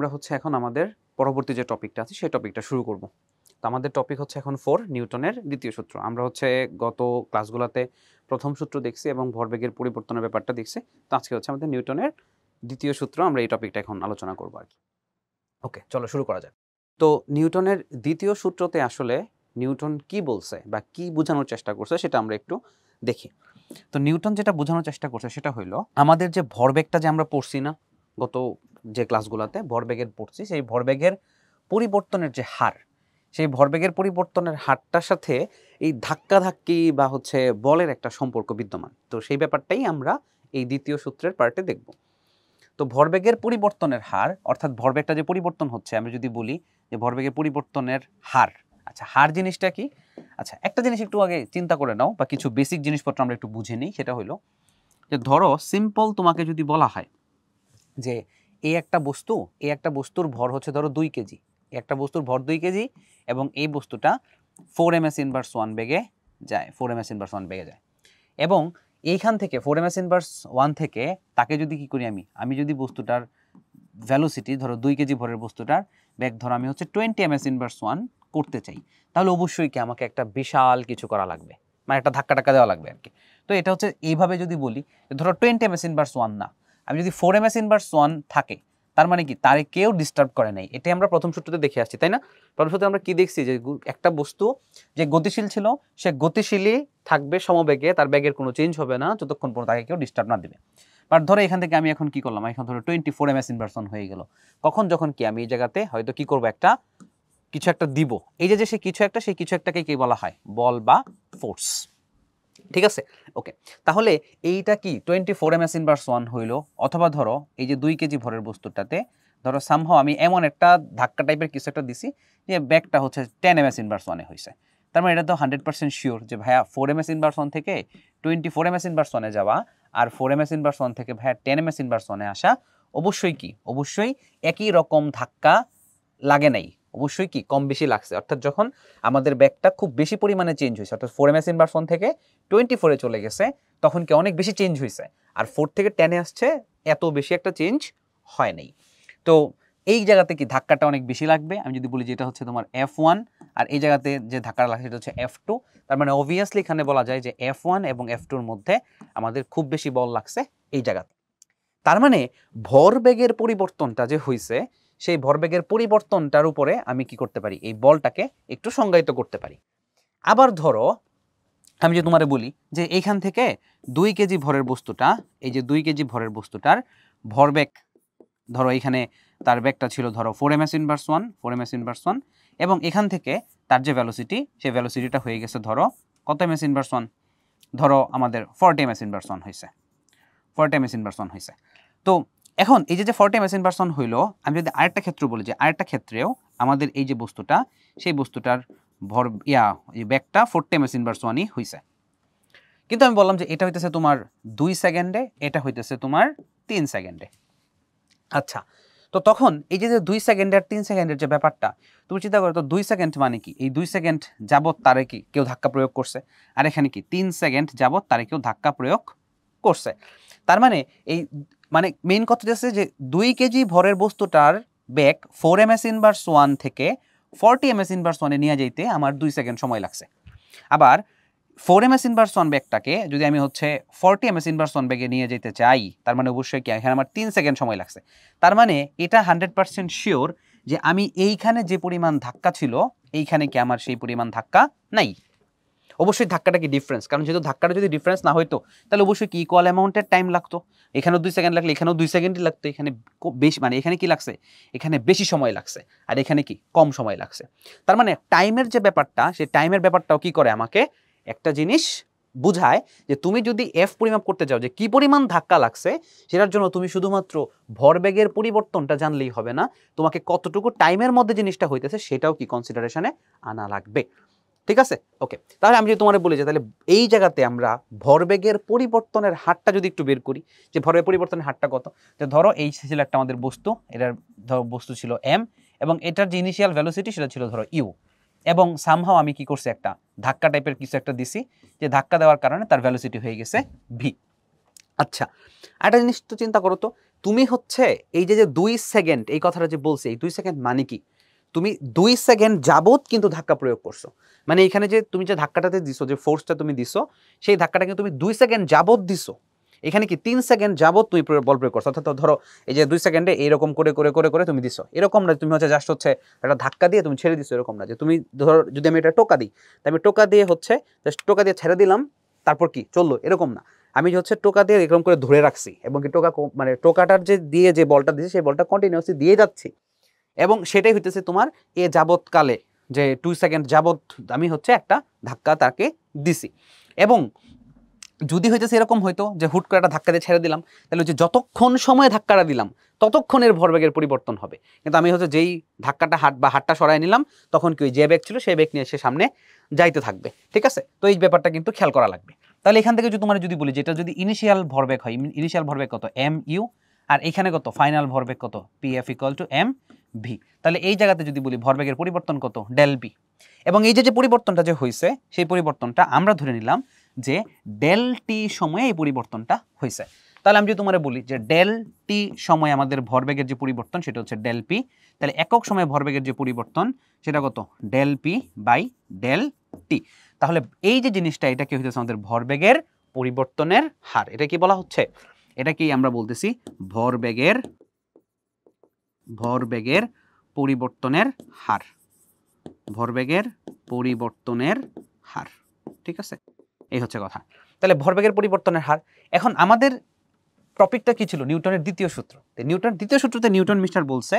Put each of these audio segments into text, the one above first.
আমরা হচ্ছে এখন আমাদের পরবর্তী যে টপিকটা আছে সেই টপিকটা শুরু করব। তো আমাদের টপিক হচ্ছে এখন 4 নিউটনের দ্বিতীয় সূত্র। আমরা হচ্ছে গত ক্লাসগুলোতে প্রথম সূত্র দেখছি এবং ভরবেগের পরিবর্তনের ব্যাপারটা দেখছি। তো আজকে হচ্ছে আমাদের নিউটনের দ্বিতীয় সূত্র, আমরা এই টপিকটা এখন আলোচনা করব আর কি। ওকে, চলো শুরু করা যাক। তো নিউটনের দ্বিতীয় সূত্রতে আসলে নিউটন কি বলছে বা কি বোঝানোর চেষ্টা করছে সেটা আমরা একটু দেখি। তো নিউটন যেটা বোঝানোর চেষ্টা করছে সেটা হইলো আমাদের যে ভরবেগটা যে আমরা পড়ছি না গত যে ক্লাসগুলোতে ভরবেগের পড়ছি, সেই ভরবেগের পরিবর্তনের যে হার, সেই ভরবেগের পরিবর্তনের হারটার সাথে এই ধাক্কাধাক্কি বা হচ্ছে বলের একটা সম্পর্ক বিদ্যমান। তো সেই ব্যাপারটাই আমরা এই দ্বিতীয় সূত্রের পার্টে দেখব। তো ভরবেগের পরিবর্তনের হার অর্থাৎ ভরবেগটা যে পরিবর্তন হচ্ছে, আমি যদি বলি যে ভরবেগের পরিবর্তনের হার, আচ্ছা হার জিনিসটা কি? আচ্ছা একটা জিনিস একটু আগে চিন্তা করে নাও বা কিছু বেসিক জিনিসপত্র আমরা একটু বুঝে নিই। সেটা হলো যে ধরো সিম্পল তোমাকে যদি বলা হয় যে এই একটা বস্তুর ভর হচ্ছে ধরো 2 কেজি, একটা বস্তুর ভর 2 কেজি এবং এই বস্তুটা 4 ms ইনভার্স 1 বেগে যায়, 4 ms ইনভার্স 1 বেগে যায় এবং এইখান থেকে 4 ms ইনভার্স 1 থেকে তাকে যদি কি করি আমি যদি বস্তুটার ভ্যালোসিটি ধরো 2 কেজি ভরের বস্তুটার বেগ ধরো আমি হচ্ছে 20 ms ইনভার্স 1 করতে চাই, তাহলে অবশ্যই কি আমাকে একটা বিশাল কিছু করা লাগবে, মানে একটা ধাক্কা টাক্কা দেওয়া লাগবে আর কি। তো এটা হচ্ছে এইভাবে যদি বলি ধরো 20 ms ইনভার্স 1 না, আমি যদি 4 ms ইনভার্স 1 থাকে, তার মানে কি তারে কেউ ডিস্টার্ব করে নাই। এটাই আমরা প্রথম সূত্রতে দেখে আসছি, তাই না? প্রথম সূত্রে আমরা কি দেখছি যে একটা বস্তু যে গতিশীল ছিল সে গতিশীলই থাকবে সমবেগে, তার বেগের কোনো চেঞ্জ হবে না যতক্ষণ পর্যন্ত তাকে কেউ ডিস্টার্ব না দিবে। বাট ধরো এখান থেকে আমি এখন কি করলাম, এখন ধরো 24 ms ইনভার্স 1 হয়ে গেল, কখন যখন কি আমি এই জায়গাতে হয়তো কি করব একটা কিছু একটা দিব, এই যে সে কিছু একটা, সেই কিছু একটাকে কি বলা হয়? বল বা ফোর্স। ঠিক আছে, ওকে। তাহলে এইটা কি 24 ms ইনভার্স 1 হইলো, অথবা ধরো এই যে 2 কেজি ভরের বস্তুটাতে ধরো সামহাও আমি এমন একটা ধাক্কা টাইপের কিছু একটা দিছি যে ব্যাগটা হচ্ছে 10 ms ইনভার্স 1 হয়েছে। তার মানে এটা তো 100% শিওর যে ভাইয়া 4 ms ইনভার্স 1 থেকে 24 ms ইনভার্স 1 যাওয়া আর 4 ms ইনভার্স 1 থেকে ভাইয়া 10 ms ইনভার্স 1 আসা অবশ্যই কি, অবশ্যই একই রকম ধাক্কা লাগে নাই, অবশ্যই কি কম বেশি লাগছে। অর্থাৎ যখন আমাদের ব্যাগটা খুব বেশি পরিমাণে চেঞ্জ হয়েছে, অর্থাৎ 4 ms ইনভার্স 1 থেকে 24 চলে গেছে, তখন কি অনেক বেশি চেঞ্জ হয়েছে, আর 4 থেকে 10 আসছে এত বেশি একটা চেঞ্জ হয় নাই। তো এই জায়গাতে কি ধাক্কাটা অনেক বেশি লাগবে। আমি যদি বলি যে এটা হচ্ছে তোমার F1 আর এই জায়গাতে যে ধাক্কাটা লাগছে সেটা হচ্ছে F2, তার মানে অবভিয়াসলি এখানে বলা যায় যে F1 এবং F2 এর মধ্যে আমাদের খুব বেশি বল লাগছে এই জায়গাতে। তার মানে ভরবেগের পরিবর্তনটা যে হয়েছে, সেই ভরবেগের পরিবর্তনটার উপরে আমি কি করতে পারি, এই বলটাকে একটু সংজ্ঞায়িত করতে পারি। আবার ধরো আমি যে তোমারে বলি যে এইখান থেকে 2 কেজি ভরের বস্তুটা, এই যে 2 কেজি ভরের বস্তুটার ভরবেগ ধরো এইখানে তার বেগটা ছিল ধরো 4 ms ইনভার্স 1, 4 ms ইনভার্স 1 এবং এখান থেকে তার যে ভ্যালোসিটি, সেই ভ্যালোসিটিটা হয়ে গেছে ধরো কত ms ইনভার্স 1, ধরো আমাদের 40 ms ইনভার্স 1 হয়েছে, 40 ms ইনভার্স 1 হয়েছে। তো এখন এই যে 40 ms ইনভার্স 1 হইলো, আমি যদি আরেকটা ক্ষেত্র বলি যে আরেকটা ক্ষেত্রেও আমাদের এই যে বস্তুটা, সেই বস্তুটার ভর এই ব্যাগটা 40 ms ইনভার্স 1ই হয়েছে, কিন্তু আমি বললাম যে এটা হইতেছে তোমার 2 সেকেন্ডে, এটা হইতেছে তোমার 3 সেকেন্ডে। আচ্ছা, তো তখন এই যে 2 সেকেন্ড আর 3 সেকেন্ডের যে ব্যাপারটা, তুমি চিন্তা করো তো 2 সেকেন্ড মানে কি, এই 2 সেকেন্ড যাবত তারে কি কেউ ধাক্কা প্রয়োগ করছে, আর এখানে কি 3 সেকেন্ড যাবত তারে কেউ ধাক্কা প্রয়োগ করছে। তার মানে এই মানে মেইন কথা হচ্ছে যে 2 কেজি ভরের বস্তুটার বেগ 4 ms ইনভার্স 1 থেকে 40 ms ইনভার্স 1 এ নিয়ে যাইতে আমার 2 সেকেন্ড সময় লাগছে। আবার 4 ms ইনভার্স 1 ব্যাগটাকে যদি আমি হচ্ছে 40 ms ইনভার্স 1 ব্যাগে নিয়ে যেতে চাই, তার মানে অবশ্যই কি এখানে আমার 3 সেকেন্ড সময় লাগছে। তার মানে এটা 100% শিওর যে আমি এইখানে যে পরিমাণ ধাক্কা ছিল, এইখানে কি আমার সেই পরিমাণ ধাক্কা নাই। অবশ্যই ধাক্কাটা কি ডিফারেন্স, কারণ যেহেতু ধাক্কাটা যদি ডিফারেন্স না হইতো তাহলে অবশ্যই কি ইকুয়াল অ্যামাউন্টের টাইম লাগতো, এখানেও 2 সেকেন্ড লাগলে এখানেও 2 সেকেন্ডই লাগতো, এখানে বেশি মানে এখানে কি লাগছে, এখানে বেশি সময় লাগছে আর এখানে কি কম সময় লাগছে। তার মানে টাইমের যে ব্যাপারটা, সেই টাইমের ব্যাপারটাও কি করে আমাকে একটা জিনিস বুঝায় যে তুমি যদি এফ পরিমাপ করতে চাও যে কি পরিমাণ ধাক্কা লাগছে, সেটার জন্য তুমি শুধুমাত্র ভরবেগের পরিবর্তনটা জানলেই হবে না, তোমাকে কতটুকু টাইমের মধ্যে জিনিসটা হইতেছে সেটাও কি কনসিডারেশনে আনা লাগবে। ঠিক আছে, ওকে। তাহলে আমি যদি তোমার বলি যে তাহলে এই জায়গাতে আমরা ভরবেগের পরিবর্তনের হারটা যদি একটু বের করি, যে ভরবেগ পরিবর্তনের হারটা কত, যে ধরো এই ছিল একটা আমাদের বস্তু, এটার ধরো বস্তু ছিল এম এবং এটার যে ইনিশিয়াল ভ্যালোসিটি সেটা ছিল ধরো ইউ, এবং সামহাও আমি কি করছি একটা ধাক্কা টাইপের কিছু একটা দিছি, যে ধাক্কা দেওয়ার কারণে তার ভ্যালোসিটি হয়ে গেছে ভি। আচ্ছা, একটা জিনিস তো চিন্তা করো তো, তুমি হচ্ছে এই যে 2 সেকেন্ড এই কথাটা যে বলছি, এই 2 সেকেন্ড মানে কি, তুমি 2 সেকেন্ড যাবত কিন্তু ধাক্কা প্রয়োগ করছো। মানে এখানে যে তুমি যে ধাক্কাটাতে দিছো, যে ফোর্সটা তুমি দিছো, সেই ধাক্কাটাকে তুমি 2 সেকেন্ড যাবত দিছো। এখানে কি 3 সেকেন্ড যাবত তুমি বল প্রয়োগ করছো। অর্থাৎ ধরো এই যে 2 সেকেন্ডে এরকম করে করে করে করে তুমি দিছো, এরকম না তুমি হচ্ছে জাস্ট হচ্ছে একটা ধাক্কা দিয়ে তুমি ছেড়ে দিছো, এরকম না যে তুমি ধরো যদি আমি এটা টোকা দিই, আমি টোকা দিয়ে হচ্ছে জাস্ট টোকা দিয়ে ছেড়ে দিলাম, তারপর কি চললো, এরকম না। আমি হচ্ছে টোকা দিয়ে এরকম করে ধরে রাখছি এবং কি টোকা মানে টোকাটার যে দিয়ে যে বলটা দিয়েছি সেই বলটা কন্টিনিউসলি দিয়ে যাচ্ছি, এবং সেটাই হইতেছে তোমার এ যাবৎকালে যে 2 সেকেন্ড যাবৎ আমি হচ্ছে একটা ধাক্কা তাকে দিছি। এবং যদি হইতেছে এরকম হয়তো যে হুট করে একটা ধাক্কা দিয়ে ছেড়ে দিলাম, তাহলে হচ্ছে যতক্ষণ সময় ধাক্কাটা দিলাম ততক্ষণের ভরবেগের পরিবর্তন হবে। কিন্তু আমি হচ্ছে যেই ধাক্কাটা হাতটা সরাই নিলাম, তখন কি ওই যে বেগ ছিল সেই বেগ নিয়ে সে সামনে যাইতে থাকবে। ঠিক আছে, তো এই ব্যাপারটা কিন্তু খেয়াল করা লাগবে। তাহলে এখান থেকে যদি তোমার যদি বলি যেটা যদি ইনিশিয়াল ভরবেগ হয়, ইনিশিয়াল ভরবেগ কত এম ইউ, আর এখানে কত ফাইনাল ভরবেগ কত p f equal to m v. তাহলে এই জায়গাতে যদি বলি ভরবেগের পরিবর্তন কত ডেল পি, এবং এই যে পরিবর্তনটা যে হয়েছে সেই পরিবর্তনটা আমরা ধরে নিলাম যে ডেল টি সময়ে এই পরিবর্তনটা হয়েছে। তাহলে আমি যদি তোমার বলি যে ডেল টি সময় আমাদের ভরবেগের যে পরিবর্তন সেটা হচ্ছে ডেল পি, তাহলে একক সময়ে ভরবেগের যে পরিবর্তন সেটা কত del P by del t. তাহলে এই যে জিনিসটা এটা কি হইতেছে আমাদের ভরবেগের পরিবর্তনের হার। এটা কি বলা হচ্ছে, এটা কি আমরা বলতেছি ভরবেগের পরিবর্তনের হার, ভরবেগের পরিবর্তনের হার। ঠিক আছে, এই হচ্ছে কথা। তাহলে ভরবেগের পরিবর্তনের হার। এখন আমাদের টপিকটা কি ছিল, নিউটনের দ্বিতীয় সূত্র। নিউটনের দ্বিতীয় সূত্রতে নিউটন মিস্টার বলছে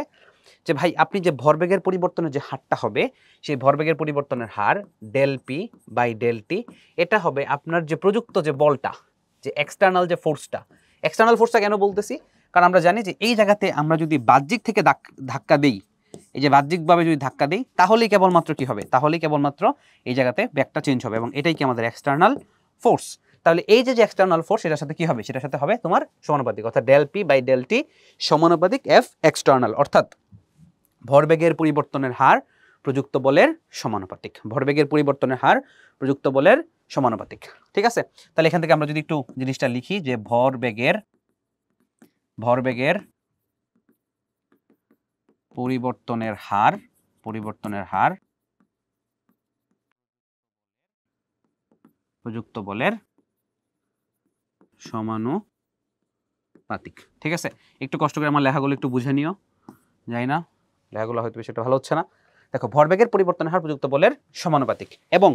যে ভাই আপনি যে ভরবেগের পরিবর্তনের যে হারটা হবে, সেই ভরবেগের পরিবর্তনের হার del P by del T, এটা হবে আপনার যে প্রযুক্ত যে বলটা, যে এক্সটার্নাল যে ফোর্সটা। এক্সটার্নাল ফোর্সটা কেন বলতেছি, কারণ আমরা জানি যে এই জায়গাতে আমরা যদি বাহ্যিক থেকে ধাক্কা দিই, এই যে বাহ্যিকভাবে যদি ধাক্কা দিই, তাহলেই কেবলমাত্র কি হবে, তাহলেই কেবলমাত্র এই জায়গাতে ব্যাগটা চেঞ্জ হবে, এবং এটাই কি আমাদের এক্সটার্নাল ফোর্স। তাহলে এই যে এক্সটার্নাল ফোর্স এটার সাথে কি হবে, সেটার সাথে হবে তোমার সমানুপাতিক, অর্থাৎ del P by del t সমানুপাতিক এফ এক্সটার্নাল, অর্থাৎ ভরবেগের পরিবর্তনের হার প্রযুক্ত বলের সমানুপাতিক। ভরবেগের পরিবর্তনের হার প্রযুক্ত বলের সমানুপাতিক। ঠিক আছে, তাহলে এখান থেকে আমরা যদি একটু জিনিসটা লিখি যে ভরবেগের পরিবর্তনের হার প্রযুক্ত বলের সমানুপাতিক। ঠিক আছে, একটু কষ্ট করে আমার লেখাগুলো একটু বুঝে নিও, যাই না লেখাগুলো হয়তো সেটা ভালো হচ্ছে না। দেখো, ভরবেগের পরিবর্তনের হার প্রযুক্ত বলের সমানুপাতিক, এবং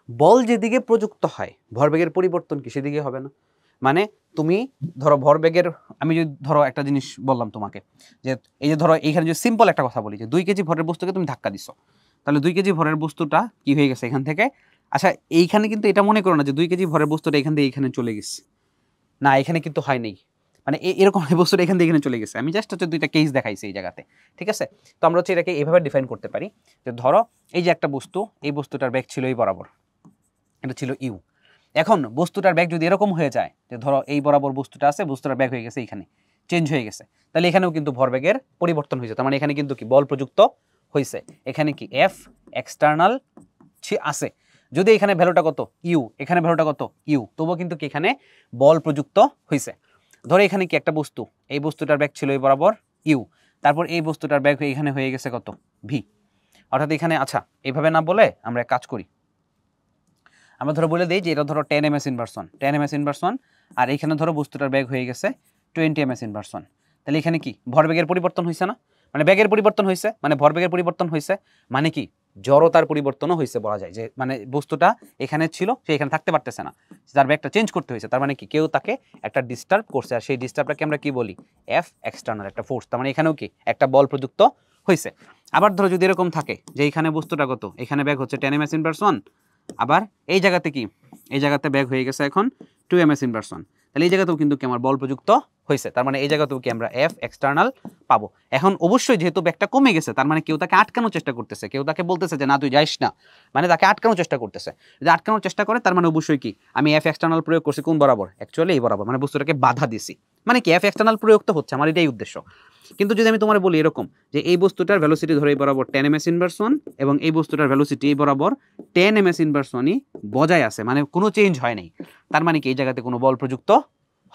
বল যেদিকে প্রযুক্ত হয় ভরবেগের পরিবর্তন কি সেদিকে হবে না। মানে তুমি ধরো ভরবেগের, আমি যদি ধরো একটা জিনিস বললাম তোমাকে যে এই যে ধরো এইখানে যদি সিম্পল একটা কথা বলি যে 2 কেজি ভরের বস্তুকে তুমি ধাক্কা দিছো, তাহলে 2 কেজি ভরের বস্তুটা কি হয়ে গেছে এখান থেকে, আচ্ছা এইখানে কিন্তু এটা মনে করো না যে 2 কেজি ভরের বস্তুটা এখান থেকে এখানে চলে গেছে, না এখানে কিন্তু হয় নাই, মানে এরকম বস্তুটা এখান থেকে এখানে চলে গেছে। আমি জাস্ট হচ্ছে দুইটা কেস দেখাইছি এই জায়গাতে। ঠিক আছে, তো আমরা হচ্ছে এটাকে এইভাবে ডিফাইন করতে পারি যে ধরো এই যে একটা বস্তু, এই বস্তুটার বেগ ছিল এই বরাবর, এটা ছিল ইউ। এখন বস্তুটার ব্যাগ যদি এরকম হয়ে যায় যে ধরো এই বরাবর বস্তুটা আছে, বস্তুটার ব্যাগ হয়ে গেছে এখানে চেঞ্জ হয়ে গেছে, তাহলে এখানেও কিন্তু ভরবেগের পরিবর্তন হয়েছে। তার মানে এখানে কিন্তু কি বল প্রযুক্ত হয়েছে, এখানে কি এফ এক্সটার্নাল আছে। যদি এখানে ভ্যালুটা কত ইউ, এখানে ভ্যালুটা কত ইউ, তবুও কিন্তু কি এখানে বল প্রযুক্ত হয়েছে। ধরো এখানে কি একটা বস্তু, এই বস্তুটার ব্যাগ ছিল এই বরাবর ইউ, তারপর এই বস্তুটার ব্যাগ এখানে হয়ে গেছে কত ভি, অর্থাৎ এখানে আচ্ছা এইভাবে না বলে আমরা কাজ করি, আমরা ধরো বলে দিই যে এটা ধরো 10 ms ইনভার্সন, 10 ms ইনভার্সন, আর এখানে ধরো বস্তুটার ব্যাগ হয়ে গেছে 20 ms ইনভার্সন। তাহলে এখানে কি ভরবেগের পরিবর্তন হয়েছে না, মানে ব্যাগের পরিবর্তন হয়েছে, মানে ভরবেগের পরিবর্তন হয়েছে, মানে কি জড়তার পরিবর্তনও হয়েছে বলা যায়, যে মানে বস্তুটা এখানে ছিল সে এখানে থাকতে পারতেছে না, তার ব্যাগটা চেঞ্জ করতে হয়েছে, তার মানে কি কেউ তাকে একটা ডিস্টার্ব করছে, আর সেই ডিস্টার্বটাকে আমরা কি বলি এফ এক্সটার্নাল একটা ফোর্স। তার মানে এখানেও কি একটা বল প্রযুক্ত হয়েছে। আবার ধরো যদি এরকম থাকে যে এখানে বস্তুটা কত, এখানে ব্যাগ হচ্ছে 10 ms ইনভার্সন, আবার এই জায়গাতে কি, এই জায়গাতে ব্যাগ হয়ে গেছে এখন 2 ms ইনভার্সন, তাহলে এই জায়গাতেও কিন্তু কি আমার বল প্রযুক্ত হয়েছে, তার মানে এই জায়গাতেও কি আমরা এফ এক্সটার্নাল পাবো। এখন অবশ্যই যেহেতু ব্যাগটা কমে গেছে, তার মানে কেউ তাকে আটকানোর চেষ্টা করতেছে, কেউ তাকে বলতেছে যে না তুই যাইস না, মানে তাকে আটকানোর চেষ্টা করতেছে। যদি আটকানোর চেষ্টা করে তার মানে অবশ্যই কি আমি এফ এক্সটার্নাল প্রয়োগ করছি কোন বরাবর, অ্যাকচুয়ালি এই বরাবর, মানে বস্তুটাকে বাধা দিছি, মানে কি এফ এক্সটার্নাল প্রয়োগ তো হচ্ছে, আমার এটাই উদ্দেশ্য। কিন্তু যদি আমি তোমার বলি এরকম যে এই বস্তুটার ভ্যালোসিটি ধরে এই বরাবর 10 ms ইনভার্সন, এবং এই বস্তুটার ভ্যালোসিটি এই বরাবর 10 ms ইনভার্সনই বজায় আছে, মানে কোনো চেঞ্জ হয় নাই, তার মানে কি এই জায়গাতে কোনো বল প্রযুক্ত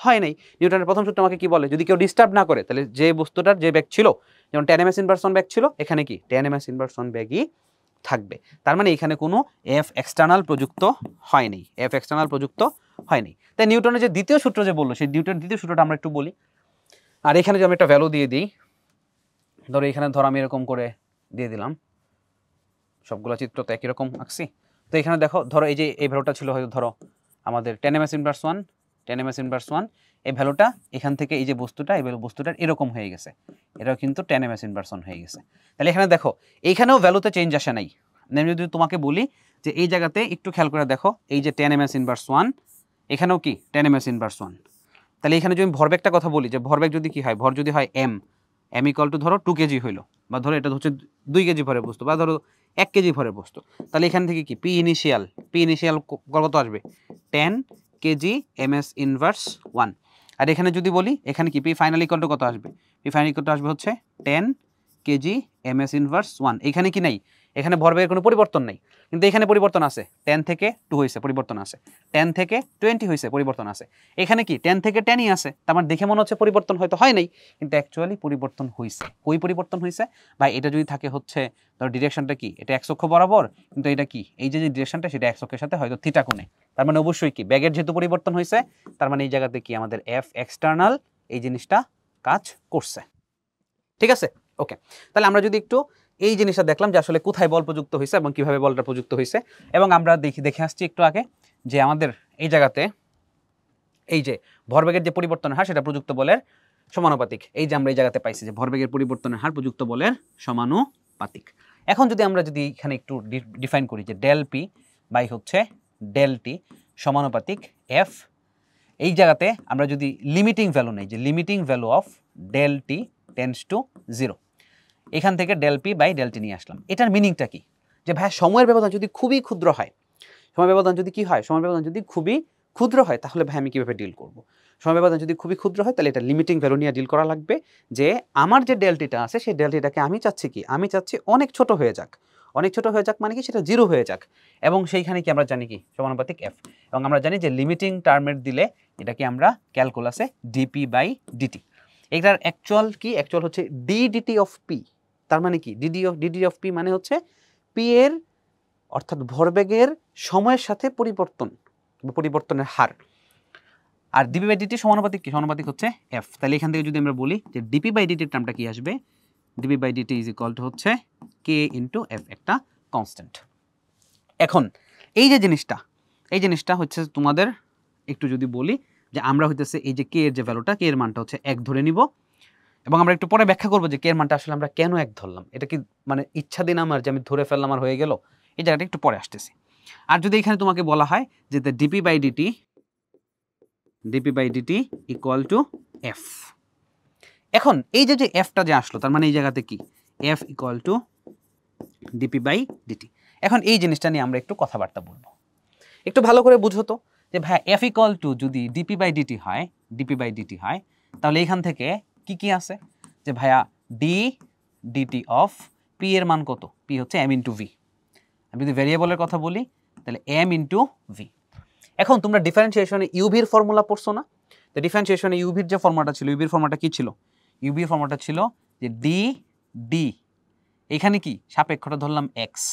হয় নাই। নিউটনের প্রথম সূত্র আমাকে কি বলে, যদি কেউ ডিস্টার্ব না করে তাহলে যে বস্তুটার যে ব্যাগ ছিল, যেমন tan ms ইনভার্স 1 ব্যাগ ছিল, এখানে কি tan ms ইনভার্স 1 ব্যাগই থাকবে। তার মানে এখানে কোনো এফ এক্সটার্নাল প্রযুক্ত হয়নি, এফ এক্সটার্নাল প্রযুক্ত হয়নি। তাই নিউটনের যে দ্বিতীয় সূত্র যে বললো, সেই নিউটনের দ্বিতীয় সূত্রটা আমরা একটু বলি। আর এখানে যদি আমি একটা ভ্যালু দিয়ে দিই, ধরো এখানে ধরো আমি এরকম করে দিয়ে দিলাম, সবগুলো চিত্র তো একই রকম আঁকছি। তো এখানে দেখো, ধরো এই যে এই ভ্যালুটা ছিল হয়তো ধরো আমাদের tan ms inverse 1, tan ms inverse 1, এই ভ্যালুটা এখান থেকে এই যে বস্তুটা, এই বস্তুটার এরকম হয়ে গেছে, এটাও কিন্তু tan ms ইনভার্স 1 হয়ে গেছে। তাহলে এখানে দেখো এইখানেও ভ্যালুতে চেঞ্জ আসে নাই। আমি যদি তোমাকে বলি যে এই জায়গাতে একটু খেয়াল করে দেখো, এই যে tan ms ইনভার্স 1, এখানেও কি tan ms ইনভার্স 1। তাহলে এখানে যদি আমি ভরবেগটা কথা বলি, যে ভরবেগ যদি কি হয়, ভর যদি হয় m ইকুয়াল টু ধরো 2 কেজি হইলো, বা ধরো এটা হচ্ছে 2 কেজি ভরের বস্তু, বা ধরো 1 কেজি ভরের বস্তু, তাহলে এখান থেকে কি পি ইনিশিয়াল কত আসবে, 10 কেজি ms ইনভার্স 1। আর এখানে যদি বলি এখানে কি পি ফাইনাল ইকুয়াল টু কত আসবে, পি ফাইনাল ইকুয়াল টু আসবে হচ্ছে 10 কেজি ms ইনভার্স 1। এখানে কি নাই, এখানে ভরবেগের কোনো পরিবর্তন নাই, কিন্তু এখানে পরিবর্তন আছে, 10 থেকে 2 হয়েছে, পরিবর্তন আছে, 10 থেকে 20 হয়েছে, পরিবর্তন আছে। এখানে কি 10 থেকে 10ই আছে, তার মানে দেখে মনে হচ্ছে পরিবর্তন হয়তো হয় নাই, কিন্তু অ্যাকচুয়ালি পরিবর্তন হয়েছে। কই পরিবর্তন হয়েছে ভাই, এটা যদি থাকে হচ্ছে ধর ডিরেকশনটা কি, এটা x অক্ষ বরাবর, কিন্তু এটা কি এই যে ডিরেকশনটা সেটা x অক্ষের সাথে হয়তো থিটা কোণে, তার মানে অবশ্যই কি ব্যাগের যেহেতু পরিবর্তন হয়েছে, তার মানে এই জায়গাতে কি আমাদের এফ এক্সটার্নাল এই জিনিসটা কাজ করছে। ঠিক আছে, ওকে। তাহলে আমরা যদি একটু এই জিনিসটা দেখলাম যে আসলে কোথায় বল প্রযুক্ত হয়েছে এবং কিভাবে বলটা প্রযুক্ত হয়েছে, এবং আমরা দেখে আসছি একটু আগে যে আমাদের এই জায়গাতে এই যে ভরবেগের যে পরিবর্তনের হার সেটা প্রযুক্ত বলের সমানুপাতিক। এই যে আমরা এই জায়গাতে পাইছি যে ভরবেগের পরিবর্তনের হার প্রযুক্ত বলের সমানুপাতিক। এখন যদি আমরা যদি এখানে একটু ডিফাইন করি যে ডেল পি বাই হচ্ছে ডেল টি সমানুপাতিক এফ, এই জায়গাতে আমরা যদি লিমিটিং ভ্যালু নেই, যে limiting value of del t tends to 0, এখান থেকে del P by del t নিয়ে আসলাম। এটার মিনিংটা কি, যে ভাই সময়ের ব্যবধান যদি খুবই ক্ষুদ্র হয়, সময় ব্যবধান যদি কি হয়, সময় ব্যবধান যদি খুবই ক্ষুদ্র হয়, তাহলে ভাই আমি কীভাবে ডিল করব। সময় ব্যবধান যদি খুবই ক্ষুদ্র হয় তাহলে এটা লিমিটিং ভ্যালু নিয়ে ডিল করা লাগবে, যে আমার যে ডেলটিটা আছে সেই ডেলটিটাকে আমি চাচ্ছি কি, আমি চাচ্ছি অনেক ছোট হয়ে যাক, অনেক ছোট হয়ে যাক মানে কি সেটা 0 হয়ে যাক, এবং সেইখানে কি আমরা জানি কি সমানুপাতিক এফ, এবং আমরা জানি যে লিমিটিং টার্মের দিলে এটাকে আমরা ক্যালকুলাসে ডিপি বাই ডিটি, এটার অ্যাকচুয়াল কি, অ্যাকচুয়াল হচ্ছে ডি ডিটি অফ পি। তার মানে কি ডিডি অফ পি মানে হচ্ছে পি এর অর্থাৎ ভরবেগের সময়ের সাথে পরিবর্তনের হার, আর ডিপি বাই ডিটি সমানুপাতিক কি, সমানুপাতিক হচ্ছে এফ। তাহলে এখান থেকে যদি আমরা বলি যে ডিপি বাই ডিটির টার্মটা কি আসবে, d p by d t is equal to হচ্ছে কে ইন্টু এফ, একটা কনস্ট্যান্ট। এখন এই যে জিনিসটা হচ্ছে তোমাদের একটু যদি বলি যে আমরা হইতেছে এই যে কে এর যে ভ্যালুটা, কে এর মানটা হচ্ছে 1 ধরে নিব, এবং আমরা একটু পরে ব্যাখ্যা করবো যে কে এর মানটা আসলে আমরা কেন 1 ধরলাম, এটা কি মানে ইচ্ছাধীন আমার যে আমি ধরে ফেললাম আর হয়ে গেল, এই জায়গাটা একটু পরে আসতেছি। আর যদি এখানে তোমাকে বলা হয় যে d p by d t equal to f, এখন এই যে এফটা যে আসলো, তার মানে এই জায়গাতে কি f equal to d p by d t. এখন এই জিনিসটা নিয়ে আমরা একটু কথাবার্তা বলবো, একটু ভালো করে বুঝো তো যে ভাই এফ ইকুয়াল টু যদি ডিপি বাই ডিটি হয়, তাহলে এখান থেকে কি কি আছে, যে ভাইয়া ডি ডিটি অফ পি এর মান কত, পি হচ্ছে এম ইন্টু ভি। আমি যদি ভ্যারিয়েবলের কথা বলি তাহলে এম ইন্টু ভি। এখন তোমরা ডিফারেন্সিয়েশনে ইউভির ফর্মুলা পড়ছো না, তো ডিফারেন্সিয়েশনে ইউভির যে ফর্মুলাটা ছিল, ইউভির ফর্মুলাটা কি ছিল, ইউভির ফর্মুলাটা ছিল যে ডি এখানে কি সাপেক্ষটা ধরলাম এক্স,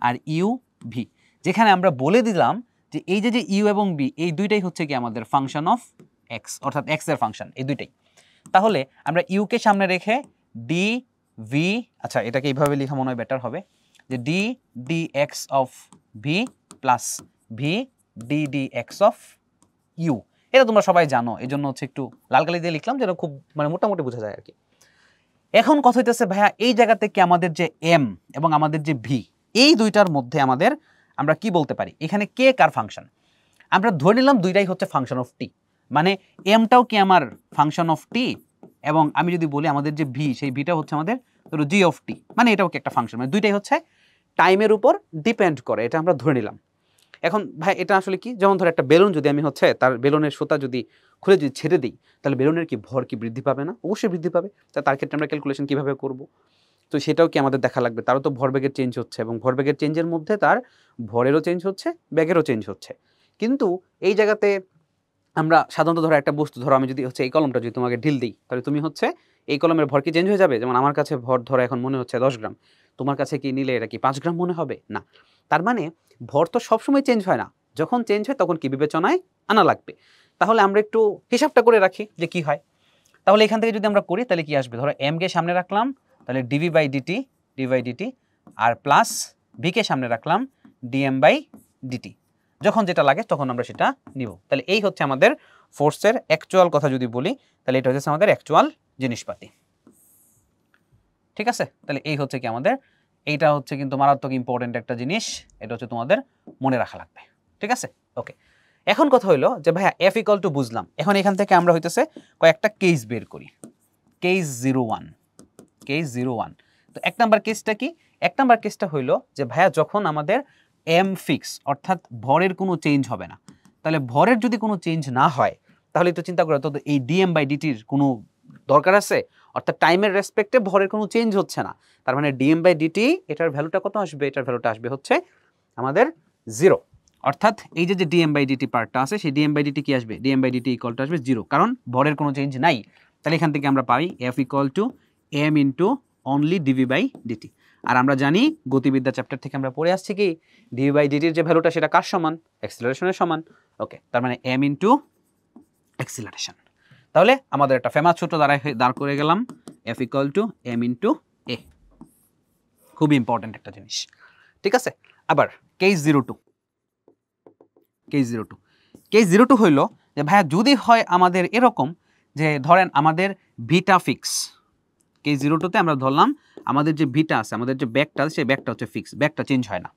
আর ইউ ভি, যেখানে আমরা বলে দিলাম যে এই যে ইউ এবং বি এই দুইটাই হচ্ছে কি আমাদের ফাংশন অফ এক্স, অর্থাৎ এক্স এর ফাংশন এই দুইটাই। তাহলে আমরা ইউকে সামনে রেখে ডি ভি, আচ্ছা এটাকে এইভাবে লেখা মনে হয় বেটার হবে, যে d x of v plus v d x of u. এটা তোমরা সবাই জানো, এই জন্য হচ্ছে একটু লাল কালি দিয়ে লিখলাম, যেটা খুব মানে মোটামুটি বোঝা যায় আর কি। এখন কথা হইতেছে ভাইয়া এই জায়গাতে কি আমাদের যে এম এবং আমাদের যে ভি, এই দুইটার মধ্যে আমাদের আমরা কি বলতে পারি, এখানে কে কার ফাংশন, আমরা ধরে নিলাম দুইটাই হচ্ছে ফাংশন অফ টি, মানে এমটাও কি আমার ফাংশন অফ টি, এবং আমি যদি বলি আমাদের যে ভি, সেই ভিটা হচ্ছে আমাদের ধরো জি অফ টি, মানে এটাও কি একটা ফাংশন, মানে দুইটাই হচ্ছে টাইমের উপর ডিপেন্ড করে, এটা আমরা ধরে নিলাম। এখন ভাই এটা আসলে কি, যেমন ধর একটা বেলুন যদি আমি হচ্ছে তার বেলুনের সুতা যদি খুলে যদি ছেড়ে দিই, তাহলে বেলুনের কি ভর কি বৃদ্ধি পাবে না, অবশ্যই বৃদ্ধি পাবে। তার ক্ষেত্রে আমরা ক্যালকুলেশন কীভাবে করব, তো সেটাও কি আমাদের দেখা লাগবে, তারও তো ভরবেগের চেঞ্জ হচ্ছে, এবং ভরবেগের চেঞ্জের মধ্যে তার ভরেরও চেঞ্জ হচ্ছে, ব্যাগেরও চেঞ্জ হচ্ছে। কিন্তু এই জায়গাতে আমরা সাধারণত ধরো একটা বস্তু, ধরো আমি যদি হচ্ছে এই কলমটা যদি তোমাকে ঢিল দিই, তাহলে তুমি হচ্ছে এই কলমের ভর কি চেঞ্জ হয়ে যাবে? যেমন আমার কাছে ভর ধরো এখন মনে হচ্ছে 10 গ্রাম, তোমার কাছে কি নিলে এটা কি 5 গ্রাম মনে হবে? না। তার মানে ভর তো সবসময় চেঞ্জ হয় না, যখন চেঞ্জ হয় তখন কি বিবেচনায় আনা লাগবে। তাহলে আমরা একটু হিসাবটা করে রাখি যে কি হয়। তাহলে এখান থেকে যদি আমরা করি তাহলে কি আসবে, ধরো এম কে সামনে রাখলাম, তাহলে ডিভি বাই ডিটি, আর প্লাস ভি কে সামনে রাখলাম, ডিএম বাই ডিটি। যখন যেটা লাগে তখন আমরা সেটা নিব। তাহলে এই হচ্ছে আমাদের ফোর্সের অ্যাকচুয়াল কথা যদি বলি, তাহলে এটা হচ্ছে আমাদের অ্যাকচুয়াল জিনিসপাতি। ঠিক আছে, তাহলে এই হচ্ছে কি আমাদের, এইটা হচ্ছে কিন্তু মারাত্মক ইম্পর্টেন্ট একটা জিনিস, এটা হচ্ছে তোমাদের মনে রাখা লাগবে। ঠিক আছে, ওকে। এখন কথা হইলো যে ভাইয়া এফ ইকুয়াল টু বুঝলাম, এখন এখান থেকে আমরা হইতেছে কয়েকটা কেস বের করি। কেস 01, তো 1 নাম্বার কেসটা কি? 1 নাম্বার কেসটা হইলো যে ভাইয়া যখন আমাদের এম ফিক্স, অর্থাৎ ভরের কোনো চেঞ্জ হবে না। তাহলে ভরের যদি কোনো চেঞ্জ না হয়, তাহলে একটু চিন্তা করো তো এই ডিএম বাই ডিটির কোনো দরকার আছে? অর্থাৎ টাইমের রেসপেক্টে ভরের কোনো চেঞ্জ হচ্ছে না, তার মানে ডিএম বাই ডিটি এটার ভ্যালুটা কত আসবে? এটার ভ্যালুটা আসবে হচ্ছে আমাদের 0। অর্থাৎ এই যে ডিএম বাই ডিটি পার্টটা আছে, সেই ডিএম বাই ডিটি কি আসবে? D m by d t equal to আসবে 0, কারণ ভরের কোনো চেঞ্জ নাই। তাহলে এখান থেকে আমরা পাই F equal to M into only dv by DT. আর আমরা জানি গতিবিদ্যা চ্যাপ্টার থেকে আমরা পড়ে আসছি কি, ডিভি বাই ডিটির যে ভ্যালুটা সেটা কার সমান? অ্যাক্সিলারেশনের সমান। ওকে, তার মানে এম ইন্টু অ্যাক্সিলারেশন। তাহলে আমাদের একটা ফেমাস সূত্র দাঁড় করে গেলাম, F equal to M into A. খুব ইম্পর্টেন্ট একটা জিনিস। ঠিক আছে, আবার কেস 02 হইল যে ভাইয়া যদি হয় আমাদের এরকম যে ধরেন আমাদের ভিটা ফিক্স, কেস 02তে আমরা ধরলাম আমাদের যে ভিটা আছে, আমাদের যে ব্যাগটা আছে, সেই ব্যাগটা হচ্ছে ফিক্স, ব্যাগটা চেঞ্জ হয় না,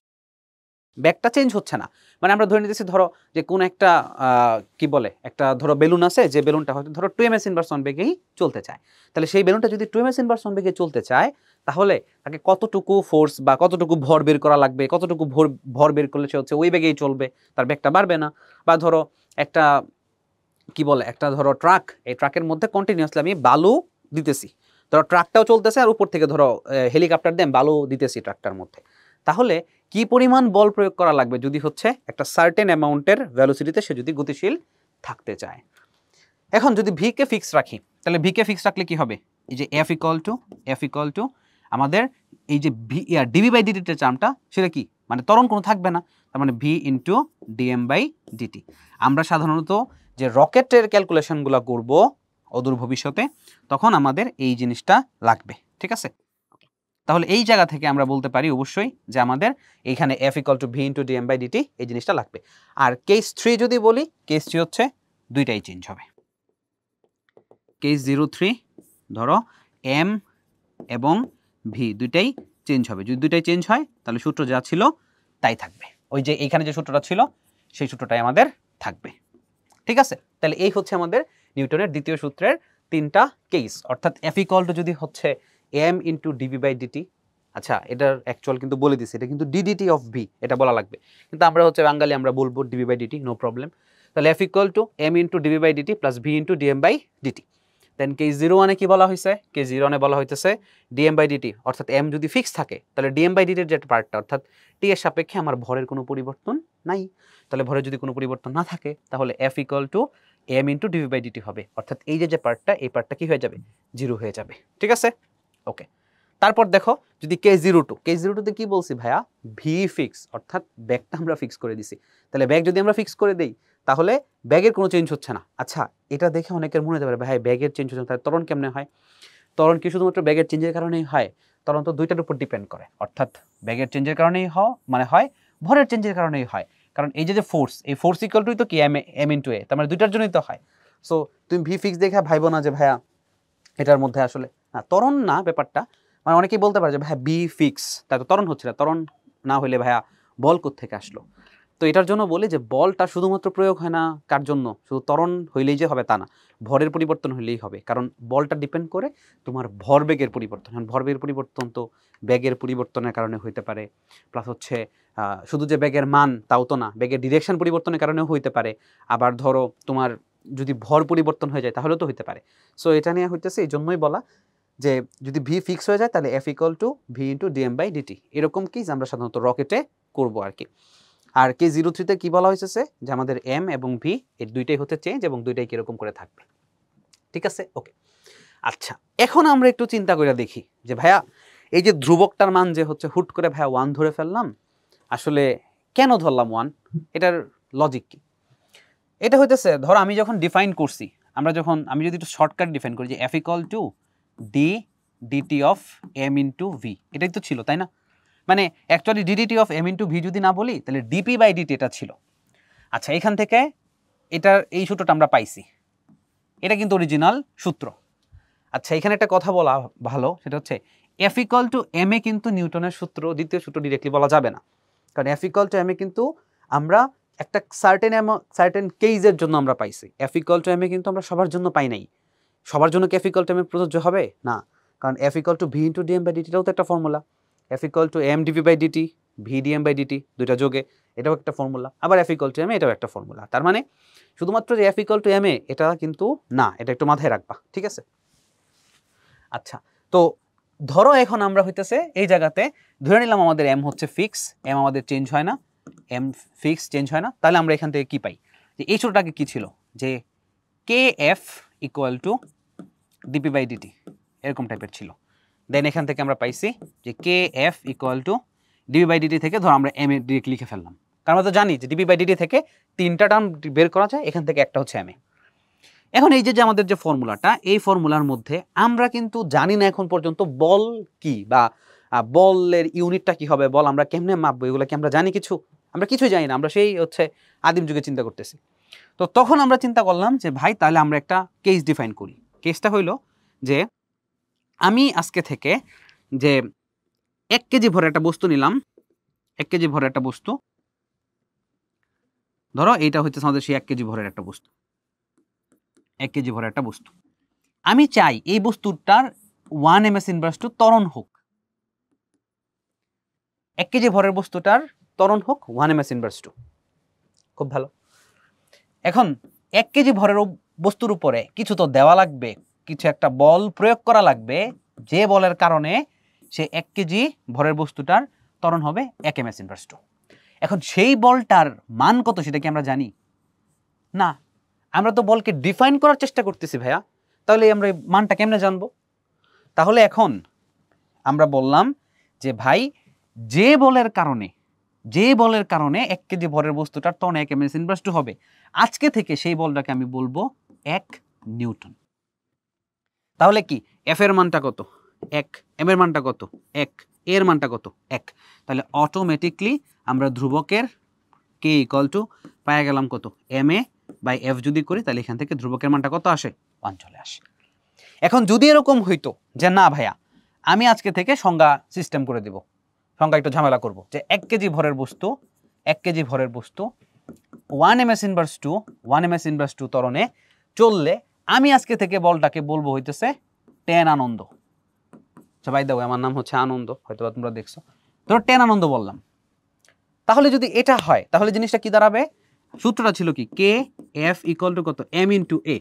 ব্যাগটা চেঞ্জ হচ্ছে না। মানে আমরা ধরে নিতেছি ধরো যে কোন একটা কি বলে, একটা ধরো বেলুন আছে, যে বেলুনটা হয়তো ধরো 2 ms ইনভার্স 1 বেগেই চলতে চায়। তাহলে সেই বেলুনটা যদি 2 ms ইনভার্স 1 বেগে চলতে চায়, তাহলে তাকে কতটুকু ফোর্স বা কতটুকু ভর বের করা লাগবে, কতটুকু ভর বের করলে সে হচ্ছে ওই বেগেই চলবে, তার ব্যাগটা বাড়বে না। বা ধরো একটা কি বলে, একটা ধরো ট্রাক, এই ট্রাকের মধ্যে কন্টিনিউয়াসলি আমি বালু দিতেছি, ধরো ট্রাকটাও চলতেছে আর উপর থেকে ধরো হেলিকপ্টার দিয়ে বালু দিতেছি ট্রাকটার মধ্যে, তাহলে কি পরিমাণ বল প্রয়োগ করা লাগবে যদি হচ্ছে একটা সার্টেন অ্যামাউন্টের ভেলোসিটিতে সে যদি গতিশীল থাকতে চায়। এখন যদি ভি কে ফিক্স রাখি, তাহলে ভি কে ফিক্স রাখলে কি হবে? এই যে এফ ইকুয়াল টু আমাদের এই যে ডিভি বাই ডিটি টার্মটা, সেটা কি মানে ত্বরণ কোনো থাকবে না, তার মানে v into d m by d t. আমরা সাধারণত যে রকেটের ক্যালকুলেশনগুলো করব অদূর ভবিষ্যতে, তখন আমাদের এই জিনিসটা লাগবে। ঠিক আছে, তাহলে এই জায়গা থেকে আমরা বলতে পারি অবশ্যই যে আমাদের এইখানে f equal to v into d m by d t এই জিনিসটা লাগবে। আর কেস 3 যদি বলি, কেস 3 হচ্ছে দুইটাই চেঞ্জ হবে। কেস 03 ধরো এম এবং ভি দুইটাই চেঞ্জ হবে, যদি দুইটাই চেঞ্জ হয় তাহলে সূত্র যা ছিল তাই থাকবে, ওই যে এইখানে যে সূত্রটা ছিল সেই সূত্রটাই আমাদের থাকবে। ঠিক আছে, তাহলে এই হচ্ছে আমাদের নিউটনের দ্বিতীয় সূত্রের 3টা কেস। অর্থাৎ এফ ইকুয়াল টু যদি হচ্ছে m into d v by d t, আচ্ছা এটার অ্যাকচুয়াল কিন্তু বলে দিছি, এটা কিন্তু ডিডিটি অফ ভি, এটা বলা লাগবে, কিন্তু আমরা হচ্ছে বাঙালি, আমরা বলবো d v by d t, no problem. তাহলে F equal to M into d v by d t plus V into d m by d t. Then case 01 কি বলা হয়েছে? কেস 01 বলা হইতেছে ডিএম বাই ডিটি, অর্থাৎ এম যদি ফিক্স থাকে তাহলে ডিএম বাই ডিটির যে পার্টটা, অর্থাৎ টি এর সাপেক্ষে আমার ভরের কোনো পরিবর্তন নাই, তাহলে ভরের যদি কোনো পরিবর্তন না থাকে তাহলে F equal to M into d v by d t হবে, অর্থাৎ এই যে পার্টটা, এই পার্টটা কি হয়ে যাবে? 0 হয়ে যাবে। ঠিক আছে, ওকে। তারপর দেখো যদি কেস 02তে কি বলছি ভাইয়া? ভি ফিক্স, অর্থাৎ ব্যাগটা আমরা ফিক্স করে দিছি। তাহলে ব্যাগ যদি আমরা ফিক্স করে দেই তাহলে ব্যাগের কোনো চেঞ্জ হচ্ছে না। আচ্ছা, এটা দেখে অনেকের মনে হতে পারে ভাই ব্যাগের চেঞ্জ হচ্ছে না, তাহলে ত্বরণ কেমনে হয়? ত্বরণ কি শুধুমাত্র ব্যাগের চেঞ্জের কারণেই হয়? ত্বরণ তো দুইটার উপর ডিপেন্ড করে, অর্থাৎ ব্যাগের চেঞ্জের কারণেই হয়, ভরের চেঞ্জের কারণেই হয়। কারণ এই যে ফোর্স, এই ফোর্স ইকুয়াল টুই তো কি এম ইন্টু এ, তার মানে দুইটার জন্যই তো হয়। সো তুমি ভি ফিক্স দেখে ভাইবো না যে ভাইয়া এটার মধ্যে আসলে না ত্বরণ না ব্যাপারটা, মানে অনেকেই বলতে পারে যে ভাইয়া বি ফিক্স, তাই তো ত্বরণ হচ্ছে না, ত্বরণ না হলে ভাইয়া বল কোত্থেকে আসলো? তো এটার জন্য বলি যে বলটা শুধুমাত্র প্রয়োগ হয় না কার জন্য, শুধু ত্বরণ হইলেই যে হবে তা না, ভরের পরিবর্তন হইলেই হবে, কারণ বলটা ডিপেন্ড করে তোমার ভরবেগের পরিবর্তন। ভরবেগের পরিবর্তন তো ব্যাগের পরিবর্তনের কারণে হইতে পারে, প্লাস হচ্ছে শুধু যে ব্যাগের মান তাও তো না, ব্যাগের ডিরেকশন পরিবর্তনের কারণেও হইতে পারে, আবার ধরো তোমার যদি ভর পরিবর্তন হয়ে যায় তাহলেও তো হইতে পারে। সো এটা নিয়ে হইতেছে এই জন্যই বলা যে যদি ভি ফিক্স হয়ে যায় তাহলে F equal to v into d m by d t, এরকম কি আমরা সাধারণত রকেটে করবো আর কি। আর K03 তে কি বলা হয়েছে যে আমাদের m এবং v এই দুইটাই হচ্ছে চেঞ্জ এবং দুইটাই কিরকম করে থাকবে। ঠিক আছে, ওকে। আচ্ছা, এখন আমরা একটু চিন্তা করে দেখি যে ভাইয়া এই যে ধ্রুবকটার মান যে হচ্ছে হুট করে ভাইয়া 1 ধরে ফেললাম, আসলে কেন ধরলাম 1, এটার লজিক কি? এটা হইতেছে ধরো আমি যখন ডিফাইন করছি, আমি যদি একটু শর্টকাট ডিফাইন করি যে f = d dt of m into v, এটাই তো ছিল, তাই না? মানে actually d dt of m into v যদি না বলি তাহলে dp বাই dt এটা ছিল। আচ্ছা, এখান থেকে এটার এই সূত্রটা আমরা পাইছি, এটা কিন্তু অরিজিনাল সূত্র। আচ্ছা, এখানে একটা কথা বলা ভালো, সেটা হচ্ছে f = m এ কিন্তু নিউটনের সূত্র, দ্বিতীয় সূত্র ডিরেক্টলি বলা যাবে না, কারণ f = m এ কিন্তু আমরা একটা সার্টেন কেসের জন্য আমরা পাইছি। f = m এ কিন্তু আমরা সবার জন্য পাই নাই। সবার জন্য কি f = m এ প্রযোজ্য হবে না, কারণ f = v × dm by dt এটাও তো একটা formula. f = m dv by dt, v dm by dt দুইটা যোগে এটাও একটা ফর্মুলা, আবার f = m এটাও একটা ফর্মুলা। তার মানে শুধুমাত্র যে f = m এ এটা কিন্তু না, এটা একটু মাথায় রাখবা, ঠিক আছে? আচ্ছা, তো ধরো এখন আমরা হইতেছে এই জায়গাতে ধরে নিলাম আমাদের m হচ্ছে ফিক্স, m আমাদের চেঞ্জ হয় না, m ফিক্স চেঞ্জ হয় না, তাহলে আমরা এখান থেকে কি পাই যে এই সূত্রটাকে কি ছিল যে kf = dp বাই dt এরকম টাইপের ছিল। দেন এখান থেকে আমরা পাইছি যে kf = dp বাই dt থেকে ধর আমরা m এ ডিরেক্ট লিখে ফেললাম, কারণ আমরা তো জানি যে dp বাই dt থেকে তিনটা টার্ম বের করা যায়, এখান থেকে একটা হচ্ছে m এ। এখন এই যে আমাদের যে ফর্মুলাটা, এই ফর্মুলার মধ্যে আমরা কিন্তু জানি না এখন পর্যন্ত বল কি বা বলের ইউনিটটা কি হবে, বল আমরা কেমনে মাপবো, এগুলো কি আমরা জানি কিছু? আমরা কিছুই জানি না, আমরা সেই হচ্ছে আদিম যুগে চিন্তা করতেছি। তো তখন আমরা চিন্তা করলাম যে ভাই তাহলে আমরা একটা কেস ডিফাইন করি। কেসটা হইল যে আমি আজকে থেকে যে 1 কেজি ভরের একটা বস্তু নিলাম, 1 কেজি ভরের একটা বস্তু, ধরো এইটা হচ্ছে আমাদের সেই 1 কেজি ভরের একটা বস্তু, 1 কেজি ভরের একটা বস্তু। আমি চাই এই বস্তুটার 1 ms ইনভার্স টু ত্বরণ হোক, 1 কেজি ভরের বস্তুটার ত্বরণ হোক 1 ms ইনভার্স টু। খুব ভালো। এখন 1 কেজি ভরের বস্তুর উপরে কিছু তো দেওয়া লাগবে, কিছু একটা বল প্রয়োগ করা লাগবে, যে বলের কারণে সে 1 কেজি ভরের বস্তুটার ত্বরণ হবে 1 ms ইনভার্স টু। এখন সেই বলটার মান কত সেটা কি আমরা জানি না? আমরা তো বলকে ডিফাইন করার চেষ্টা করতেছি ভাইয়া, তাহলে আমরা মানটা কেমনে জানবো? তাহলে এখন আমরা বললাম যে ভাই যে বলের কারণে 1 কেজি ভরের বস্তুটার ত্বরণ 1 ms ইনভার্স টু হবে, আজকে থেকে সেই বলটাকে আমি বলবো 1 নিউটন। তাহলে কি f এর মানটা কত? 1, m এর মানটা কত? 1, a এর মানটা কত? 1। তাহলে অটোমেটিকলি আমরা ধ্রুবকের k পাওয়া গেলাম কত? ma বাই f যদি করি তাহলে এখান থেকে ধ্রুবকের মানটা কত আসে? 1 চলে আসে। এখন যদি এরকম হইতো যে না ভাইয়া আমি আজকে থেকে সংজ্ঞা সিস্টেম করে দেব, সংজ্ঞা একটু ঝামেলা করব, যে 1 কেজি ভরের বস্তু 1 ms ইনভার্স টু ত্বরণে চললে আমি আজকে থেকে বলটাকে বলবো হইতেছে 10 আনন্দ। সবাই দাও, আমার নাম হচ্ছে আনন্দ, হয়তো তোমরা দেখছো, ধরো 10 আনন্দ বললাম। তাহলে যদি এটা হয় তাহলে জিনিসটা কি দাঁড়াবে? সূত্রটা ছিল কি kf = কত? m * a।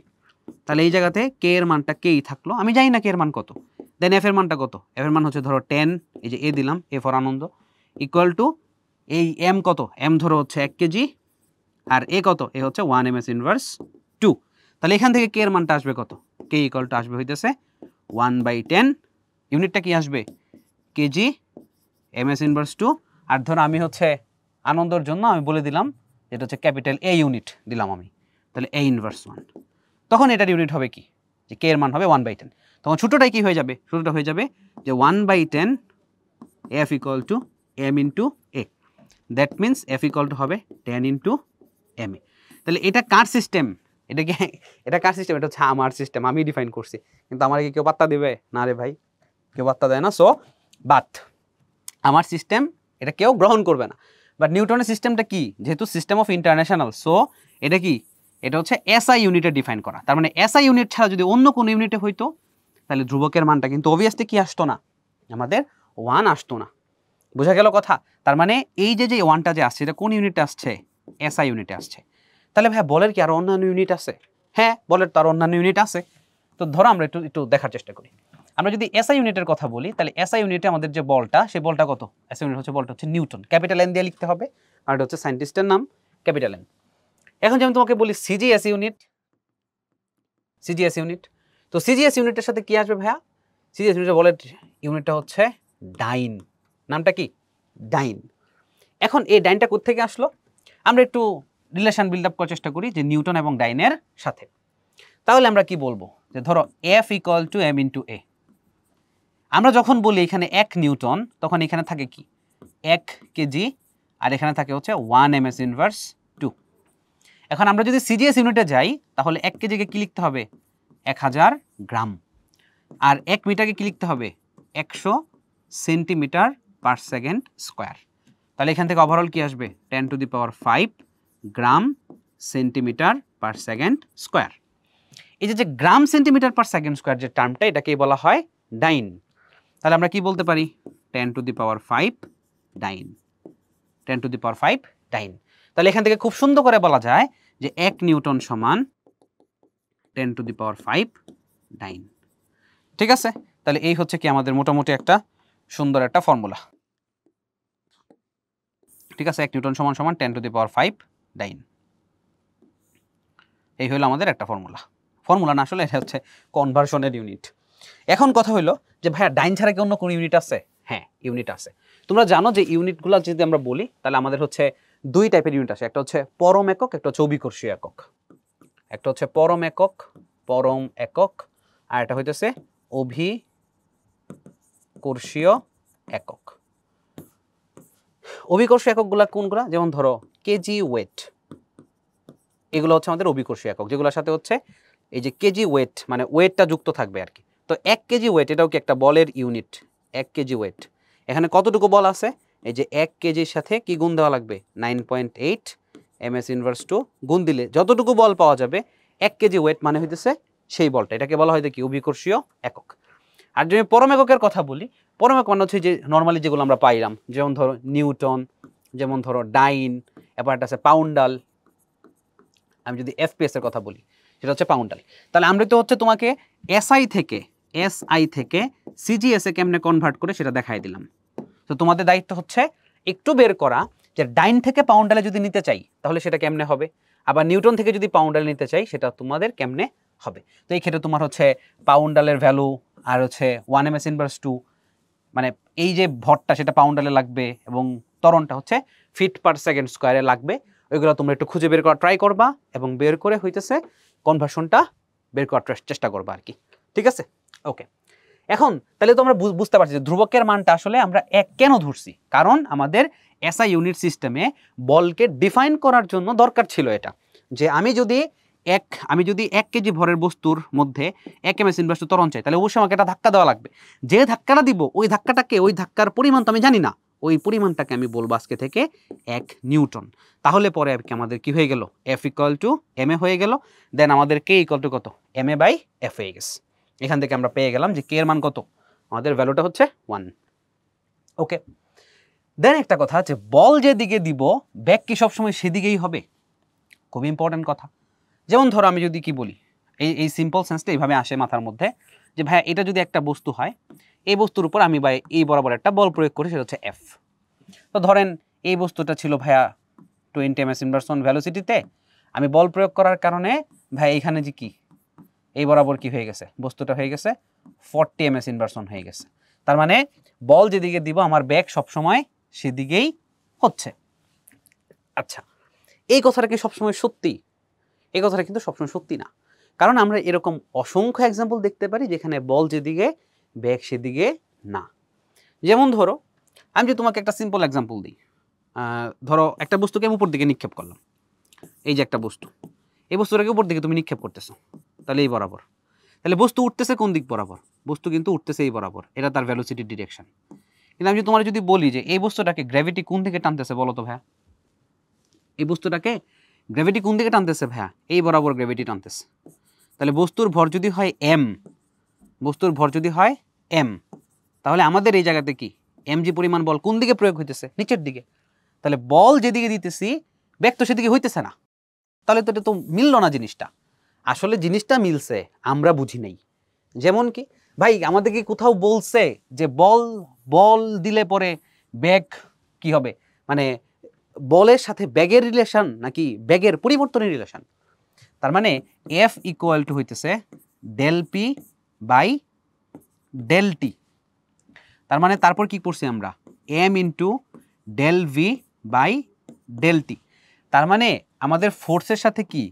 তাহলে এই জায়গাতে k এর মানটা kই থাকলো, আমি জানি না k এর মান কত। দেন f এর মানটা কত? f এর মান হচ্ছে ধরো 10, এই যে a দিলাম, a for Anand, equal to এই m কত? m ধরো হচ্ছে 1 কেজি, আর a কত? a হচ্ছে 1 ms ইনভার্স 2। তাহলে এখান থেকে k এর মানটা আসবে কত? k = আসবে হইতেছে 1/10, ইউনিটটা কি আসবে? KG, ms inverse 2। আর ধরো আমি হচ্ছে আনন্দর জন্য আমি বলে দিলাম যেটা হচ্ছে ক্যাপিটাল A ইউনিট দিলাম আমি, তাহলে a ইনভার্স 1। তখন এটার ইউনিট হবে কি? যে k এর মান হবে 1/10। তখন সূত্রটাই কি হয়ে যাবে? সূত্রটা হয়ে যাবে যে 1/10 f = m * a। That means f = হবে 10 * ma। তাহলে এটা কার সিস্টেম? এটা কার সিস্টেম? এটা হচ্ছে আমার সিস্টেম, আমি ডিফাইন করছি, কিন্তু আমার কি কেউ পাত্তা দিবে? না রে ভাই, কেউ পাত্তা দেয় না। সো বাট আমার সিস্টেম এটা কেউ গ্রহণ করবে না। বাট নিউটনের সিস্টেমটা কি? যেহেতু সিস্টেম অফ ইন্টারন্যাশনাল, সো এটা কি? এটা হচ্ছে SI ইউনিটে ডিফাইন করা। তার মানে SI ইউনিট ছাড়া যদি অন্য কোনো ইউনিটে হইতো তাহলে ধ্রুবকের মানটা কিন্তু অবভিয়াসলি কি আসতো না? আমাদের 1 আসতো না। বোঝা গেল কথা? তার মানে এই যে 1টা যে আসছে এটা কোন ইউনিটে আসছে? SI ইউনিটে আসছে। তাহলে ভাই বলের কি আরো অন্যান্য ইউনিট আছে? হ্যাঁ, বলের তো আরো অন্যান্য ইউনিট আছে। তো ধরো আমরা একটু দেখার চেষ্টা করি। আমরা যদি SI ইউনিটের কথা বলি তাহলে SI ইউনিটে আমাদের যে বলটা, সেই বলটা কত? SI ইউনিট হচ্ছে বলটা হচ্ছে নিউটন, ক্যাপিটাল N দিয়ে লিখতে হবে, আর এটা হচ্ছে সায়েন্টিস্টের নাম ক্যাপিটাল এম। এখন যেমন তোমাকে বলি সিজিএস ইউনিট, তো সিজিএস ইউনিটের সাথে কি আসবে ভাইয়া? সিজিএস ইউনিটের বলে ইউনিটটা হচ্ছে ডাইন। নামটা কি? ডাইন। এখন এই ডাইনটা কোত্থেকে আসলো? আমরা একটু রিলেশন বিল্ড আপ করার চেষ্টা করি যে নিউটন এবং ডাইনের সাথে। তাহলে আমরা কি বলবো যে ধরো F equal to m into A. আমরা যখন বলি এখানে 1 নিউটন, তখন এখানে থাকে কি 1 কেজি, আর এখানে থাকে হচ্ছে 1 ms ইনভার্স 2। এখন আমরা যদি সিজিএস ইউনিটে যাই তাহলে 1 কেজিকে কি লিখতে হবে? 1000 গ্রাম। আর 1 মিটারকে কি লিখতে হবে? 100 সেন্টিমিটার পার সেকেন্ড স্কোয়ার। তাহলে এখান থেকে ওভারঅল কি আসবে? 10⁵ গ্রাম সেন্টিমিটার পার সেকেন্ড স্কোয়ার। এই যে গ্রাম সেন্টিমিটার পার সেকেন্ড স্কোয়ার যে টার্মটা, এটাকেই বলা হয় ডাইন। তাহলে আমরা কি বলতে পারি? 10⁵ ডাইন, 10⁵ ডাইন। তাহলে এখান থেকে খুব সুন্দর করে বলা যায় যে 1 নিউটন সমান 10⁵ ডাইন। ঠিক আছে? তাহলে এই হচ্ছে কি আমাদের মোটামুটি একটা সুন্দর একটা ফর্মুলা। ঠিক আছে, 1 নিউটন সমান সমান 10⁵ ডাইন। এই হলো আমাদের একটা ফর্মুলা না, আসলে এটা হচ্ছে কনভার্সনের ইউনিট। এখন কথা হলো যে ভাইয়া ডাইন ছাড়া কি অন্য কোনো ইউনিট আছে? হ্যাঁ, ইউনিট আছে। তোমরা জানো যে ইউনিটগুলো যদি আমরা বলি তাহলে আমাদের হচ্ছে 2 টাইপের ইউনিট আছে, একটা হচ্ছে পরম একক, একটা হচ্ছে অভিকর্ষীয় একক। একটা হচ্ছে পরম একক, আর এটা হইতেছে অভিকর্ষীয় একক। অভিকর্ষীয় এককগুলা কোনগুলা? যেমন ধরো কেজি ওয়েট, এগুলো হচ্ছে আমাদের অভিকর্ষীয় একক, যেগুলোর সাথে হচ্ছে এই যে কেজি ওয়েট মানে ওয়েটটা যুক্ত থাকবে আর কি। তো 1 কেজি ওয়েট এটাও কি একটা বলের ইউনিট? 1 কেজি ওয়েট, এখানে কতটুকু বল আছে? এই যে 1 কেজির সাথে কি গুণ দেওয়া লাগবে? 9.8 ms ইনভার্স 2 গুণ দিলে যতটুকু বল পাওয়া যাবে 1 কেজি ওয়েট মানে হইতেছে সেই বলটা, এটাকে বলা হয় কি অভিকর্ষীয় একক। আর যদি পরম এককের কথা বলি, পরম একক মানে হচ্ছে যে নর্মালি যেগুলো আমরা পাইলাম, যেমন ধরো নিউটন, যেমন ধরো ডাইন, এবার একটা আছে পাউন্ডাল। আমি যদি এফপিএস এর কথা বলি সেটা হচ্ছে পাউন্ডাল। তাহলে আমরা তো হচ্ছে তোমাকে এসআই থেকে সিজিএস এ কেমনে কনভার্ট করে সেটা দেখাই দিলাম। তো তোমাদের দায়িত্ব হচ্ছে একটু বের করা যে ডাইন থেকে পাউন্ডালে যদি নিতে চাই তাহলে সেটা কেমনে হবে, আবার নিউটন থেকে যদি পাউন্ডালে নিতে চাই সেটা তোমাদের কেমনে হবে। তো এই ক্ষেত্রে তোমার হচ্ছে পাউন্ডালের ভ্যালু আর হচ্ছে 1 ms ইনভার্স 2, মানে এই যে ভরটা সেটা পাউন্ডালে লাগবে এবং ত্বরণটা হচ্ছে ফিট পার সেকেন্ড স্কোয়ারে লাগবে। ওইগুলো তোমরা একটু খুঁজে বের করা ট্রাই করবা এবং বের করে হইতেছে কনভার্সনটা বের করার চেষ্টা করবা আর কি। ঠিক আছে? ওকে, এখন তাহলে তো আমরা বুঝতে পারছি যে ধ্রুবকের মানটা আসলে আমরা 1 কেন ধরছি, কারণ আমাদের এসআই ইউনিট সিস্টেমে বলকে ডিফাইন করার জন্য দরকার ছিল এটা, যে আমি যদি 1 কেজি ভরের বস্তুর মধ্যে 1 ms ইনভার্স ত্বরণ চাই তাহলে অবশ্যই আমাকে একটা ধাক্কা দেওয়া লাগবে। যে ধাক্কাটা দিব ওই ধাক্কার পরিমাণ তো আমি জানি না, ওই পরিমাণটাকে আমি বলবো আজকে থেকে 1 নিউটন। তাহলে পরে আমাদের কি হয়ে গেল? F ইকুয়াল টু ma হয়ে গেল, দেন আমাদের K ইকুয়াল টু কত? ma/F হয়ে গেছে। এখান থেকে আমরা পেয়ে গেলাম যে K এর মান কত? আমাদের ভ্যালুটা হচ্ছে 1। ওকে, দেন একটা কথা, যে বল যেদিকে দিব ব্যাক কি সবসময় সেদিকেই হবে? খুব ইম্পর্টেন্ট কথা। যেমন ধরো আমি যদি কি বলি, এই সিম্পল সেন্সটা এইভাবে আসে মাথার মধ্যে যে ভাইয়া এটা যদি একটা বস্তু হয়, এই বস্তুর উপর আমি এই বরাবর একটা বল প্রয়োগ করি, সেটা হচ্ছে F। তো ধরেন এই বস্তুটা ছিল ভাইয়া 20 ms ইনভার্স 1 ভেলোসিটিতে, আমি বল প্রয়োগ করার কারণে ভাই এইখানে যে কি এই বরাবর কি হয়ে গেছে? বস্তুটা হয়ে গেছে 40 ms ইনভার্স 1 হয়ে গেছে। তার মানে বল যেদিকে দিব আমার ব্যাক সবসময় সেদিকেই হচ্ছে। আচ্ছা, এই কথাটা কি সবসময় সত্যি? এই কথাটা কিন্তু সবসময় সত্যি না, কারণ আমরা এরকম অসংখ্য এক্সাম্পল দেখতে পারি যেখানে বল যেদিকে ব্যাক সেদিকে না। যেমন ধরো আমি যদি তোমাকে একটা সিম্পল এক্সাম্পল দিই, ধরো একটা বস্তুকে আমি উপর দিকে নিক্ষেপ করলাম, এই যে একটা বস্তু, এই বস্তুটাকে উপর দিকে তুমি নিক্ষেপ করতেছো, তাহলে এই বরাবর, তাহলে বস্তু উঠতেছে কোন দিক বরাবর? বস্তু কিন্তু উঠতেছে এই বরাবর, এটা তার ভেলোসিটি ডিরেকশন। কিন্তু আমি তোমার যদি বলি যে এই বস্তুটাকে গ্র্যাভিটি কোন দিকে টানতেছে বলো তো ভাইয়া? এই বস্তুটাকে গ্র্যাভিটি কোন দিকে টানতেছে ভাইয়া? এই বরাবর গ্র্যাভিটি টানতেছে। তাহলে বস্তুর ভর যদি হয় m, তাহলে আমাদের এই জায়গাতে কি mg পরিমাণ বল কোন দিকে প্রয়োগ হইতেছে? নিচের দিকে। তাহলে বল যেদিকে দিতেছি ব্যাক তো সেদিকে হইতেছে না, তাহলে তো এটা তো মিললো না জিনিসটা। আসলে জিনিসটা মিলছে, আমরা বুঝি নাই। যেমন কি ভাই আমাদের কি কোথাও বলছে যে বল দিলে পরে ব্যাক কি হবে, মানে বলের সাথে ব্যাগের রিলেশন নাকি ব্যাগের পরিবর্তনের রিলেশন? তার মানে এফ ইকুয়াল টু হইতেছে del P by del t. তার মানে তারপর কি করছি আমরা, m into del v by del t. তার মানে আমাদের ফোর্সের সাথে কি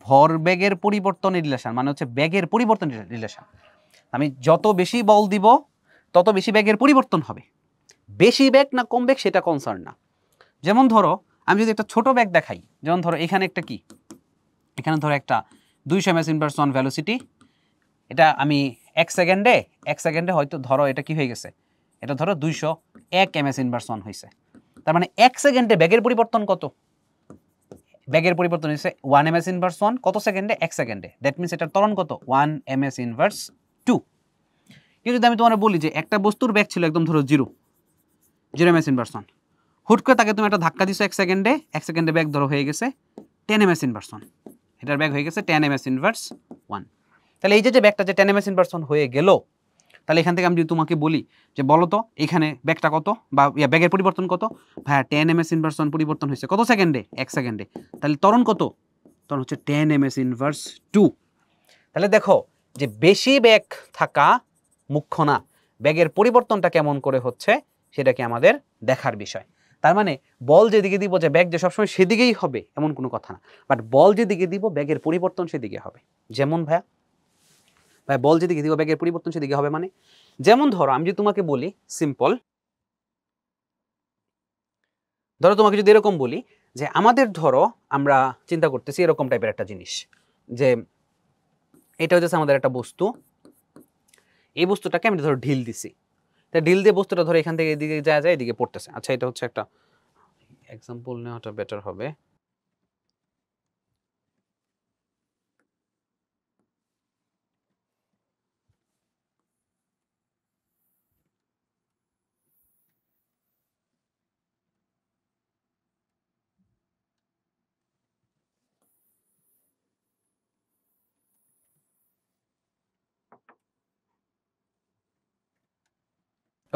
ভরবেগের পরিবর্তনের রিলেশন, মানে হচ্ছে ব্যাগের পরিবর্তন রিলেশন। আমি যত বেশি বল দিব তত বেশি ব্যাগের পরিবর্তন হবে। বেশি ব্যাগ না কম ব্যাগ সেটা কনসার্ন না। যেমন ধরো আমি যদি একটা ছোট ব্যাগ দেখাই, যেমন ধরো এখানে একটা কি, এখানে ধরো একটা 200 ms ইনভার্স অন ভেলোসিটি, এটা আমি এক সেকেন্ডে হয়তো ধরো এটা কি হয়ে গেছে, এটা ধরো 201 ms ইনভার্স অন হয়েছে। তার মানে এক সেকেন্ডে ব্যাগের পরিবর্তন কত, ব্যাগের পরিবর্তন হয়েছে 1 ms ইনভার্স অন কত সেকেন্ডে, এক সেকেন্ডে। দ্যাট মিনস এটার ত্বরণ কত, 1 ms ইনভার্স 2। কিন্তু যদি আমি তোমার বলি যে একটা বস্তুর ব্যাগ ছিল একদম ধরো 0 ms ইনভার্স অন, হুট করে তাকে তুমি একটা ধাক্কা দিছো এক সেকেন্ডে ব্যাগ ধরো হয়ে গেছে 10 ms ইনভার্স অন, এটার ব্যাগ হয়ে গেছে 10 ms ইনভার্স 1। তাহলে এই যে ব্যাগটা যে 10 ms ইনভার্স অন হয়ে গেল, তাহলে এখান থেকে আমি যদি তোমাকে বলি যে বলো তো এখানে ব্যাগটা কত বা ব্যাগের পরিবর্তন কত, ভাইয়া 10 ms ইনভার্স অন পরিবর্তন হয়েছে কত সেকেন্ডে, এক সেকেন্ডে। তাহলে ত্বরণ কত, ত্বরণ হচ্ছে 10 ms ইনভার্স 2। তাহলে দেখো যে বেশি ব্যাগ থাকা মুখ্য না, ব্যাগের পরিবর্তনটা কেমন করে হচ্ছে সেটাকে আমাদের দেখার বিষয়। তার মানে বল যেদিকে দিব যে ব্যাগ যে সবসময় সেদিকেই হবে এমন কোনো কথা না, বাট বল যেদিকে দিব ব্যাগের পরিবর্তন সেদিকে হবে। যেমন ভাই বল যেদিকে দিব ব্যাগের পরিবর্তন সেদিকে হবে, মানে যেমন ধরো আমি যদি তোমাকে বলি সিম্পল, ধরো তোমাকে যদি এরকম বলি যে আমাদের ধরো আমরা চিন্তা করতেছি এরকম টাইপের একটা জিনিস, যে এটা হচ্ছে আমাদের একটা বস্তু, এই বস্তুটাকে আমি ধরো ঢিল দিছি, তা ঢিল দিয়ে বস্তুটা ধরো এখান থেকে এদিকে যায় এদিকে পড়তেছে। আচ্ছা এটা হচ্ছে একটা এক্সাম্পল নেওয়াটা বেটার হবে।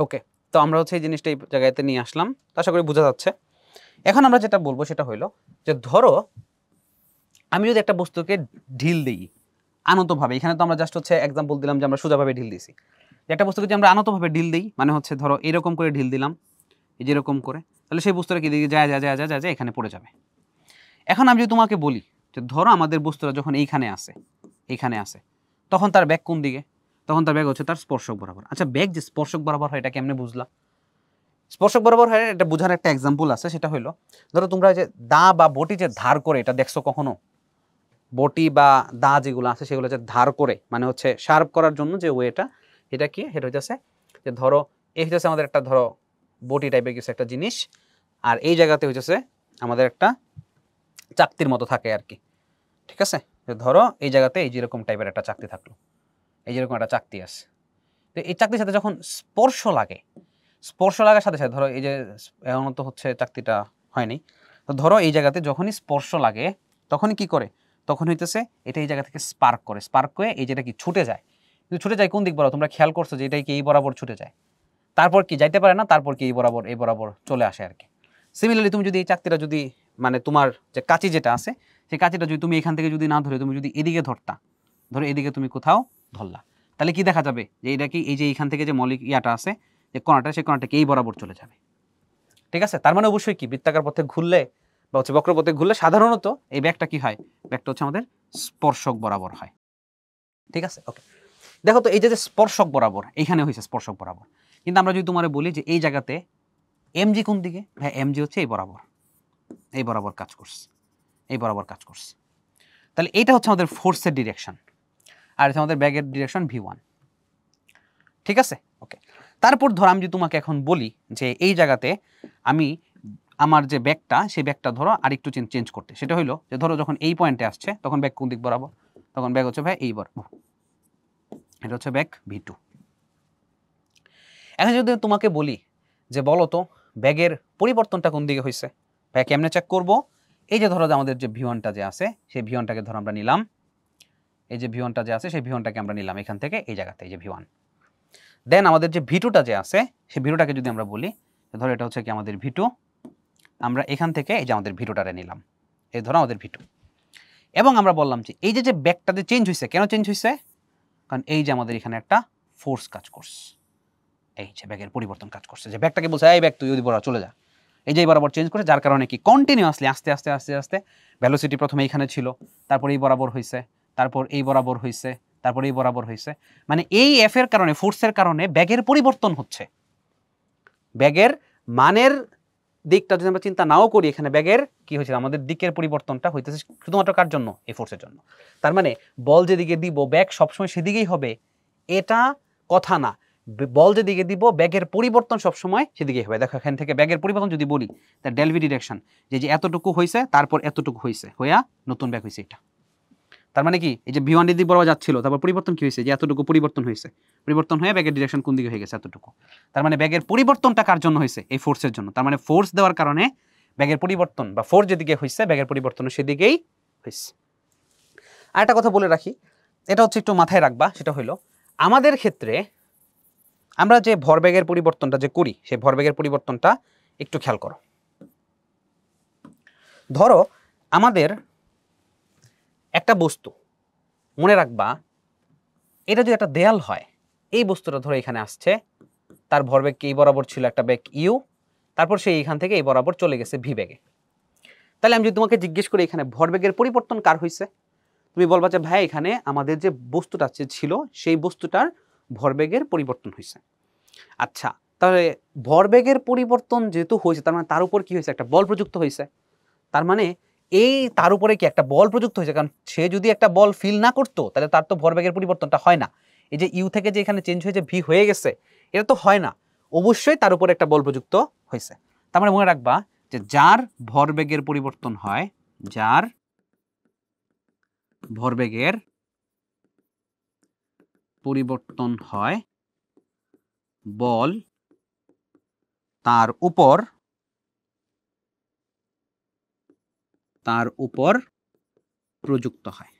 ওকে, তো আমরা হচ্ছে এই জিনিসটা এই জায়গাতে নিয়ে আসলাম, আশা করি বোঝা যাচ্ছে। এখন আমরা যেটা বলবো সেটা হইলো যে ধরো আমি যদি একটা বস্তুকে ঢিল দিই আনতভাবে, এখানে তো আমরা জাস্ট হচ্ছে এক্সাম্পল দিলাম যে আমরা সোজাভাবে ঢিল দিছি, একটা বস্তুকে যদি আমরা আনতভাবে ঢিল দিই মানে হচ্ছে ধরো এরকম করে ঢিল দিলাম, এই যে এরকম করে, তাহলে সেই বস্তুটা কি দিকে যায় এখানে পড়ে যাবে। এখন আমি যদি তোমাকে বলি যে ধরো আমাদের বস্তুটা যখন এইখানে আসে তখন তার ব্যাগ কোন দিকে, তখন তার ব্যাগ হচ্ছে তার স্পর্শক বরাবর। আচ্ছা ব্যাগ যে স্পর্শক বরাবর হয় এটা কেমনে বুঝলা? স্পর্শক বরাবর হয় এটা বোঝার একটা এক্সাম্পল আছে, সেটা হলো ধরো তোমরা যে দা বা বটি যে ধার করে, এটা দেখছো কখনো? বটি বা দা যেগুলো আছে সেগুলো যে ধার করে মানে হচ্ছে শার্প করার জন্য যে ওয়েটা, এটা কি, এটা হচ্ছে যে ধরো এই হচ্ছে আমাদের একটা ধরো বটি টাইপের কিছু একটা জিনিস, আর এই জায়গাতে হচ্ছে আমাদের একটা চাকতির মতো থাকে আর কি, ঠিক আছে? ধরো এই জায়গাতে এই যেরকম টাইপের একটা চাকতি থাকলো, এই যেরকম একটা চাকতি আছে, তো এই চাকতির সাথে যখন স্পর্শ লাগার সাথে সাথে ধরো এই যে এমন তো হচ্ছে চাকতিটা হয়নি, তো ধরো এই জায়গাতে যখনই স্পর্শ লাগে তখনই কি করে, তখন হইতেছে এটা এই জায়গা থেকে স্পার্ক করে এই যেটা কি ছুটে যায়, কিন্তু ছুটে যায় কোন দিক বরাবর? তোমরা খেয়াল করছো যে এটাই কি এই বরাবর ছুটে যায়, তারপর কি যাইতে পারে না, তারপর কি এই বরাবর চলে আসে আর কি। সিমিলারলি তুমি যদি এই চাকতিটা যদি মানে তোমার যে কাঁচি যেটা আছে সেই কাঁচিটা যদি তুমি এখান থেকে যদি না ধরে তুমি যদি এদিকে ধরতা, ধরো এদিকে তুমি কোথাও ধরলা, তাহলে কি দেখা যাবে যে এটা কি এই যে এইখান থেকে যে মৌলিক ইয়াটা আছে যে কণাটা, সেই কণাটাকে এই বরাবর চলে যাবে, ঠিক আছে? তার মানে অবশ্যই কি বৃত্তাকার পথে ঘুরলে বা হচ্ছে বক্রপথে ঘুরলে সাধারণত এই ব্যাগটা কি হয়, ব্যাগটা হচ্ছে আমাদের স্পর্শক বরাবর হয়, ঠিক আছে? ওকে, দেখো তো এই যে স্পর্শক বরাবর এইখানে হয়েছে স্পর্শক বরাবর, কিন্তু আমরা যদি তোমার বলি যে এই জায়গাতে এমজি কোন দিকে, হ্যাঁ এমজি হচ্ছে এই বরাবর কাজ করছে, তাহলে এইটা হচ্ছে আমাদের ফোর্সের ডিরেকশন, আর হচ্ছে আমাদের ব্যাগের ডিরেকশন V1, ঠিক আছে? ওকে, তারপর ধর আমি যদি তোমাকে এখন বলি যে এই জায়গাতে আমি আমার যে ব্যাগটা সেই ব্যাগটা ধরো আরেকটু চেঞ্জ করতে, সেটা হইলো যে ধরো যখন এই পয়েন্টে আসছে তখন ব্যাগ কোন দিক বরাবর, তখন ব্যাগ হচ্ছে ভাই এই বরাবর, এটা হচ্ছে ব্যাগ V2। এখন যদি তোমাকে বলি যে বলো তো ব্যাগের পরিবর্তনটা কোন দিকে হয়েছে, ভাই কেমনে চেক করবো? এই যে ধরো যে আমাদের যে V1টা যে আছে সেই V1টাকে ধরো আমরা নিলাম, এই যে V1টা যে আছে সেই V1টাকে আমরা নিলাম এখান থেকে এই জায়গাতে, এই যে V1, দেন আমাদের যে V2টা যে আছে সেই V2টাকে যদি আমরা বলি ধরো এটা হচ্ছে কি আমাদের V2, আমরা এখান থেকে এই যে আমাদের ভিটোটারে নিলাম, এই ধরো আমাদের ভিটো, এবং আমরা বললাম যে এই যে ব্যাগটা যে চেঞ্জ হয়েছে, কেন চেঞ্জ হয়েছে? কারণ এই যে আমাদের এখানে একটা ফোর্স কাজ করছে, এই যে ব্যাগের পরিবর্তন কাজ করছে, যে ব্যাগটাকে বলছে এই ব্যাগ তুই ওই বরাবর চলে যা, এই যে বরাবর চেঞ্জ করে, যার কারণে কি কন্টিনিউয়াসলি আস্তে আস্তে আস্তে আস্তে ভ্যালোসিটি প্রথমে এইখানে ছিল, তারপর এই বরাবর হয়েছে, তারপর এই বরাবর হয়েছে, তারপর এই বরাবর হয়েছে, মানে এই এফ এর কারণে, ফোর্সের কারণে ব্যাগের পরিবর্তন হচ্ছে। ব্যাগের মানের দিকটা যদি আমরা চিন্তা নাও করি, এখানে ব্যাগের কি হয়েছে, আমাদের দিকের পরিবর্তনটা হইতেছে শুধুমাত্র কার জন্য? এই ফোর্সের জন্য। তার মানে বল যেদিকে দিব ব্যাগ সবসময় সেদিকেই হবে, এটা কথা না। বল যেদিকে দিব ব্যাগের পরিবর্তন সবসময় সেদিকেই হবে। দেখো এখান থেকে ব্যাগের পরিবর্তন যদি বলি, তার ডেলভি ডিরেকশন, যে এতটুকু হয়েছে, তারপর এতটুকু হয়েছে, হইয়া নতুন ব্যাগ হয়েছে এটা। তার মানে কি, এই যে ভি ওয়ান দিক বরাবর যাচ্ছিল, তারপর পরিবর্তন কি হয়েছে, যে এতটুকু পরিবর্তন হয়েছে, পরিবর্তন হয়ে ব্যাগের ডিরেকশন কোন দিকে হয়ে গেছে, এতটুকু। তার মানে ব্যাগের পরিবর্তনটা কার জন্য হয়েছে? এই ফোর্সের জন্য। তার মানে ফোর্স দেওয়ার কারণে ব্যাগের পরিবর্তন, বা ফোর্স যেদিকে হয়েছে ব্যাগের পরিবর্তন সেদিকেই হয়েছে। আর একটা কথা বলে রাখি, এটা হচ্ছে একটু মাথায় রাখবা, সেটা হলো আমাদের ক্ষেত্রে আমরা যে ভরবেগের পরিবর্তনটা যে করি, সেই ভরবেগের পরিবর্তনটা একটু খেয়াল করো। ধরো আমাদের একটা বস্তু, মনে রাখবা এটা যদি একটা দেয়াল হয়, এই বস্তুটা ধরো এখানে আসছে, তার ভরবেগ এই বরাবর ছিল একটা বেগ ইউ, তারপর সে এখান থেকে এই বরাবর চলে গেছে ভি বেগে। তাহলে আমি যদি তোমাকে জিজ্ঞেস করি এখানে ভরবেগের পরিবর্তন কার হয়েছে, তুমি বলবা যে ভাই এখানে আমাদের যে বস্তুটা ছিল সেই বস্তুটার ভরবেগের পরিবর্তন হয়েছে। আচ্ছা, তাহলে ভরবেগের পরিবর্তন যেহেতু হয়েছে, তার মানে তার উপর কি হয়েছে, একটা বল প্রযুক্ত হয়েছে। তার মানে এই তার উপরে কি একটা বল প্রযুক্ত হয়েছে, কারণ সে যদি একটা বল ফিল না করতো তাহলে তার তো ভরবেগের পরিবর্তনটা হয় না। এই যে ইউ থেকে যে এখানে চেঞ্জ হয়েছে ভি হয়ে গেছে, এটা তো হয় না, অবশ্যই তার উপরে একটা বল প্রযুক্ত হয়েছে। তার মানে মনে রাখবা যে যার ভরবেগের পরিবর্তন হয়, যার ভরবেগের পরিবর্তন হয়, বল তার উপর প্রযুক্ত হয়।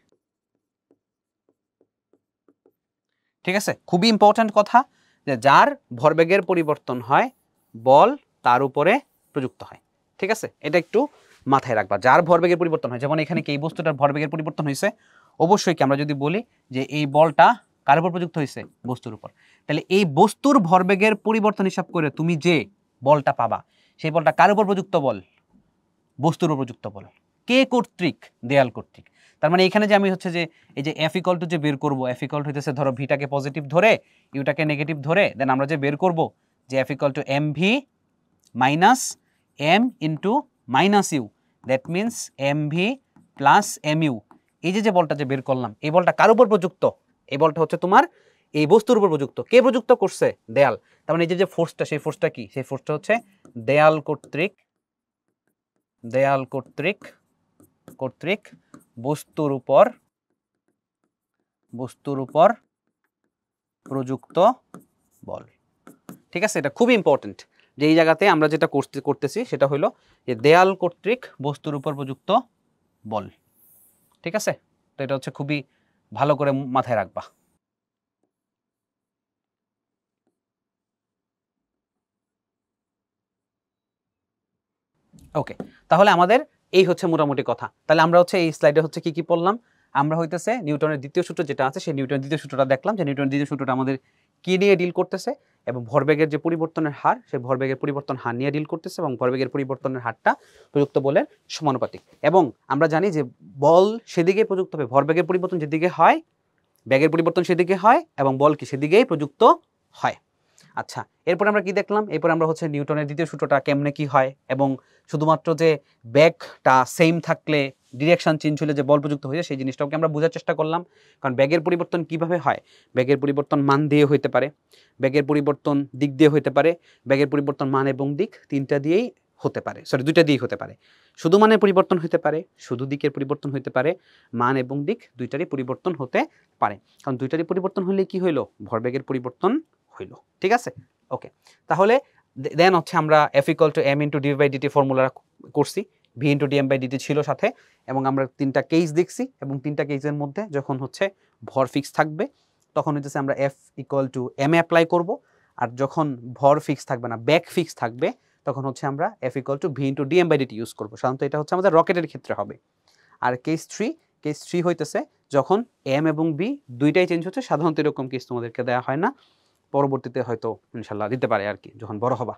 ঠিক আছে, খুবই ইম্পর্ট্যান্ট কথা, যে যার ভরবেগের পরিবর্তন হয় বল তার উপরে প্রযুক্ত হয়। ঠিক আছে, এটা একটু মাথায় রাখবা, যার ভরবেগের পরিবর্তন হয়। যেমন এখানে কি এই বস্তুটার ভরবেগের পরিবর্তন হয়েছে, অবশ্যই কি আমরা যদি বলি যে এই বলটা কার উপর প্রযুক্ত হয়েছে, বস্তুর উপর, তাহলে এই বস্তুর ভরবেগের পরিবর্তন হিসাব করে তুমি যে বলটা পাবা, সেই বলটা কার উপর প্রযুক্ত বল, বস্তুর উপর প্রযুক্ত বল। কে কর্তৃক? দেয়াল কর্তৃক। তার মানে এখানে যে আমি হচ্ছে যে এই যে এফ ইকুয়াল টু যে বের করবো, এফ ইকুয়াল টু হইতেছে ধরো ভিটাকে পজিটিভ ধরে ইউটাকে নেগেটিভ ধরে, দেন আমরা যে বের করব যে f equal to m v minus m into minus u, that means m v plus m u. এই যে বলটা যে বের করলাম, এই বলটা কার উপর প্রযুক্ত? এই বলটা হচ্ছে তোমার এই বস্তুর উপর প্রযুক্ত। কে প্রযুক্ত করছে? দেয়াল। তার মানে এই যে ফোর্সটা, সেই ফোর্সটা কি? সেই ফোর্সটা হচ্ছে দেয়াল কর্তৃক বস্তুর উপর প্রযুক্ত বল। ঠিক আছে, এটা খুবই ইম্পর্টেন্ট, যে এই জায়গাতে আমরা যেটা করতেছি সেটা হলো যে দেয়াল কর্তৃক বস্তুর উপর প্রযুক্ত বল। ঠিক আছে, তো এটা হচ্ছে খুবই ভালো করে মাথায় রাখবা। ওকে, তাহলে আমাদের এই হচ্ছে মোটামুটি কথা। তাহলে আমরা হচ্ছে এই স্লাইডে হচ্ছে কি পড়লাম, আমরা হইতেছে নিউটনের দ্বিতীয় সূত্র যেটা আছে, সেই নিউটনের দ্বিতীয় সূত্রটা দেখলাম, যে নিউটনের দ্বিতীয় সূত্রটা আমাদের কি নিয়ে ডিল করতেছে, এবং ভরবেগের যে পরিবর্তনের হার, সেই ভরবেগের পরিবর্তন হার নিয়ে ডিল করতেছে, এবং ভরবেগের পরিবর্তনের হারটা প্রযুক্ত বলের সমানুপাতিক। এবং আমরা জানি যে বল সেদিকে প্রযুক্ত হবে, ভরবেগের পরিবর্তন যেদিকে হয় ব্যাগের পরিবর্তন সেদিকে হয়, এবং বল কি সেদিকেই প্রযুক্ত হয়। আচ্ছা, এরপর আমরা কি দেখলাম, এরপর আমরা হচ্ছে নিউটনের দ্বিতীয় সূত্রটা কেমনে কি হয়, এবং শুধুমাত্র যে ব্যাগটা সেম থাকলে ডিরেকশন চেঞ্জ হলে যে বল প্রযুক্ত হয়েছে সেই জিনিসটাকে আমরা বোঝার চেষ্টা করলাম। কারণ ব্যাগের পরিবর্তন কিভাবে হয়, ব্যাগের পরিবর্তন মান দিয়ে হইতে পারে, ব্যাগের পরিবর্তন দিক দিয়ে হইতে পারে, ব্যাগের পরিবর্তন মান এবং দিক তিনটা দিয়েই হতে পারে, দুইটা দিয়েই হতে পারে। শুধু মানের পরিবর্তন হতে পারে, শুধু দিকের পরিবর্তন হতে পারে, মান এবং দিক দুইটারই পরিবর্তন হতে পারে। কারণ দুইটারই পরিবর্তন হলে কি হইলো, ভরবেগের পরিবর্তন হইল। ঠিক আছে, ওকে। তাহলে দেন হচ্ছে আমরা F equal to M into D by d t formula করছি, V into d m by d t ছিল সাথে, এবং আমরা তিনটা কেস দেখছি, এবং তিনটা কেসের মধ্যে যখন হচ্ছে ভর ফিক্স থাকবে তখন হচ্ছে আমরা F equal to m a apply করব, আর যখন ভর ফিক্স থাকবে না, ব্যাক ফিক্স থাকবে, তখন হচ্ছে আমরা F = v * dm/dt ইউজ করবো। সাধারণত এটা হচ্ছে আমাদের রকেটের ক্ষেত্রে হবে। আর কেস 3 হইতেছে যখন m এবং b দুইটাই চেঞ্জ হচ্ছে, সাধারণত এরকম কেস তোমাদেরকে দেওয়া হয় না, পরবর্তীতে হয়তো ইনশাল্লাহ দিতে পারে আর কি, যখন বড় হবা।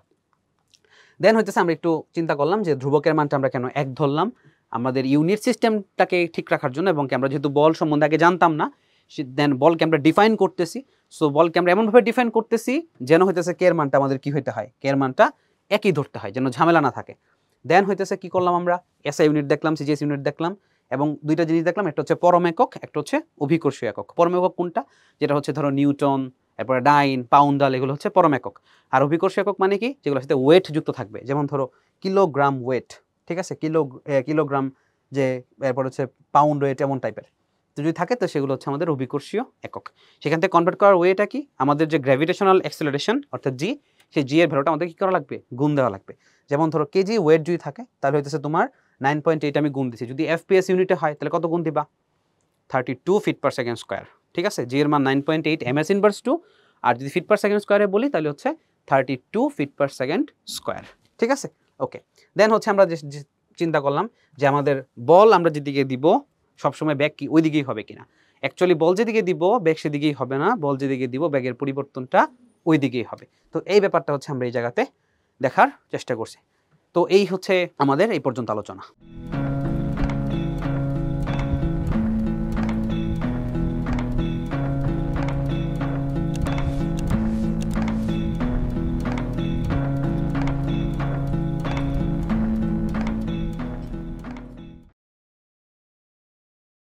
দেন হইতেছে আমরা একটু চিন্তা করলাম যে ধ্রুবকের মানটা আমরা কেন 1 ধরলাম, আমাদের ইউনিট সিস্টেমটাকে ঠিক রাখার জন্য, এবং আমরা যেহেতু বল সম্বন্ধে আগে জানতাম না, দেন বলকে আমরা ডিফাইন করতেছি। সো বলকে আমরা এমনভাবে ডিফাইন করতেছি যেন হইতেছে কে এর মানটা আমাদের কি হইতে হয়, কে এর মানটা একই ধরতে হয়, যেন ঝামেলা না থাকে। দেন হইতেছে কি করলাম আমরা, এসআই ইউনিট দেখলাম, সিজিএস ইউনিট দেখলাম, এবং দুইটা জিনিস দেখলাম, একটা হচ্ছে পরম একক, একটা হচ্ছে অভিকর্ষীয় একক। পরম একক কোনটা, যেটা হচ্ছে ধরো নিউটন, এরপরে ডাইন, পাউন্ডাল, এগুলো হচ্ছে পরম একক। আর অভিকর্ষীয় একক মানে কি, যেগুলোর সাথে ওয়েট যুক্ত থাকবে, যেমন ধরো কিলোগ্রাম ওয়েট, ঠিক আছে, কিলোগ্রাম, যে এরপর হচ্ছে পাউন্ড ওয়েট, এমন টাইপের তো যদি থাকে তো সেগুলো হচ্ছে আমাদের অভিকর্ষীয় একক। সেখান থেকে কনভার্ট করার ওয়েটা কি, আমাদের যে গ্র্যাভিটেশনাল অ্যাক্সেলারেশন অর্থাৎ জি, সেই জি এর ভ্যালুটা আমাদের কি করা লাগবে, গুণ দেওয়া লাগবে। যেমন ধরো কেজি ওয়েট যদি থাকে তাহলে হইতেছে তোমার 9.8 আমি গুণ দিছি, যদি এফপিএস ইউনিটে হয় তাহলে কত গুণ দিবা, 32 ফিট/সেকেন্ড স্কোয়ার, ঠিক আছে, জি এর মান 9.8 ms ইনভার্স 2, আর যদি ফিট/সেকেন্ড স্কোয়ারে বলি তাহলে হচ্ছে 32 ফিট/সেকেন্ড স্কোয়ার, ঠিক আছে। ওকে, দেন হচ্ছে আমরা যে চিন্তা করলাম যে আমাদের বল আমরা যেদিকে দিব সবসময় ব্যাগ কি ওই দিকেই হবে কিনা। অ্যাকচুয়ালি বল যেদিকে দিব ব্যাগ সেদিকেই হবে না, বল যেদিকে দিব ব্যাগের পরিবর্তনটা ওই দিকেই হবে। তো এই ব্যাপারটা হচ্ছে আমরা এই জায়গাতে দেখার চেষ্টা করছি। তো এই হচ্ছে আমাদের এই পর্যন্ত আলোচনা।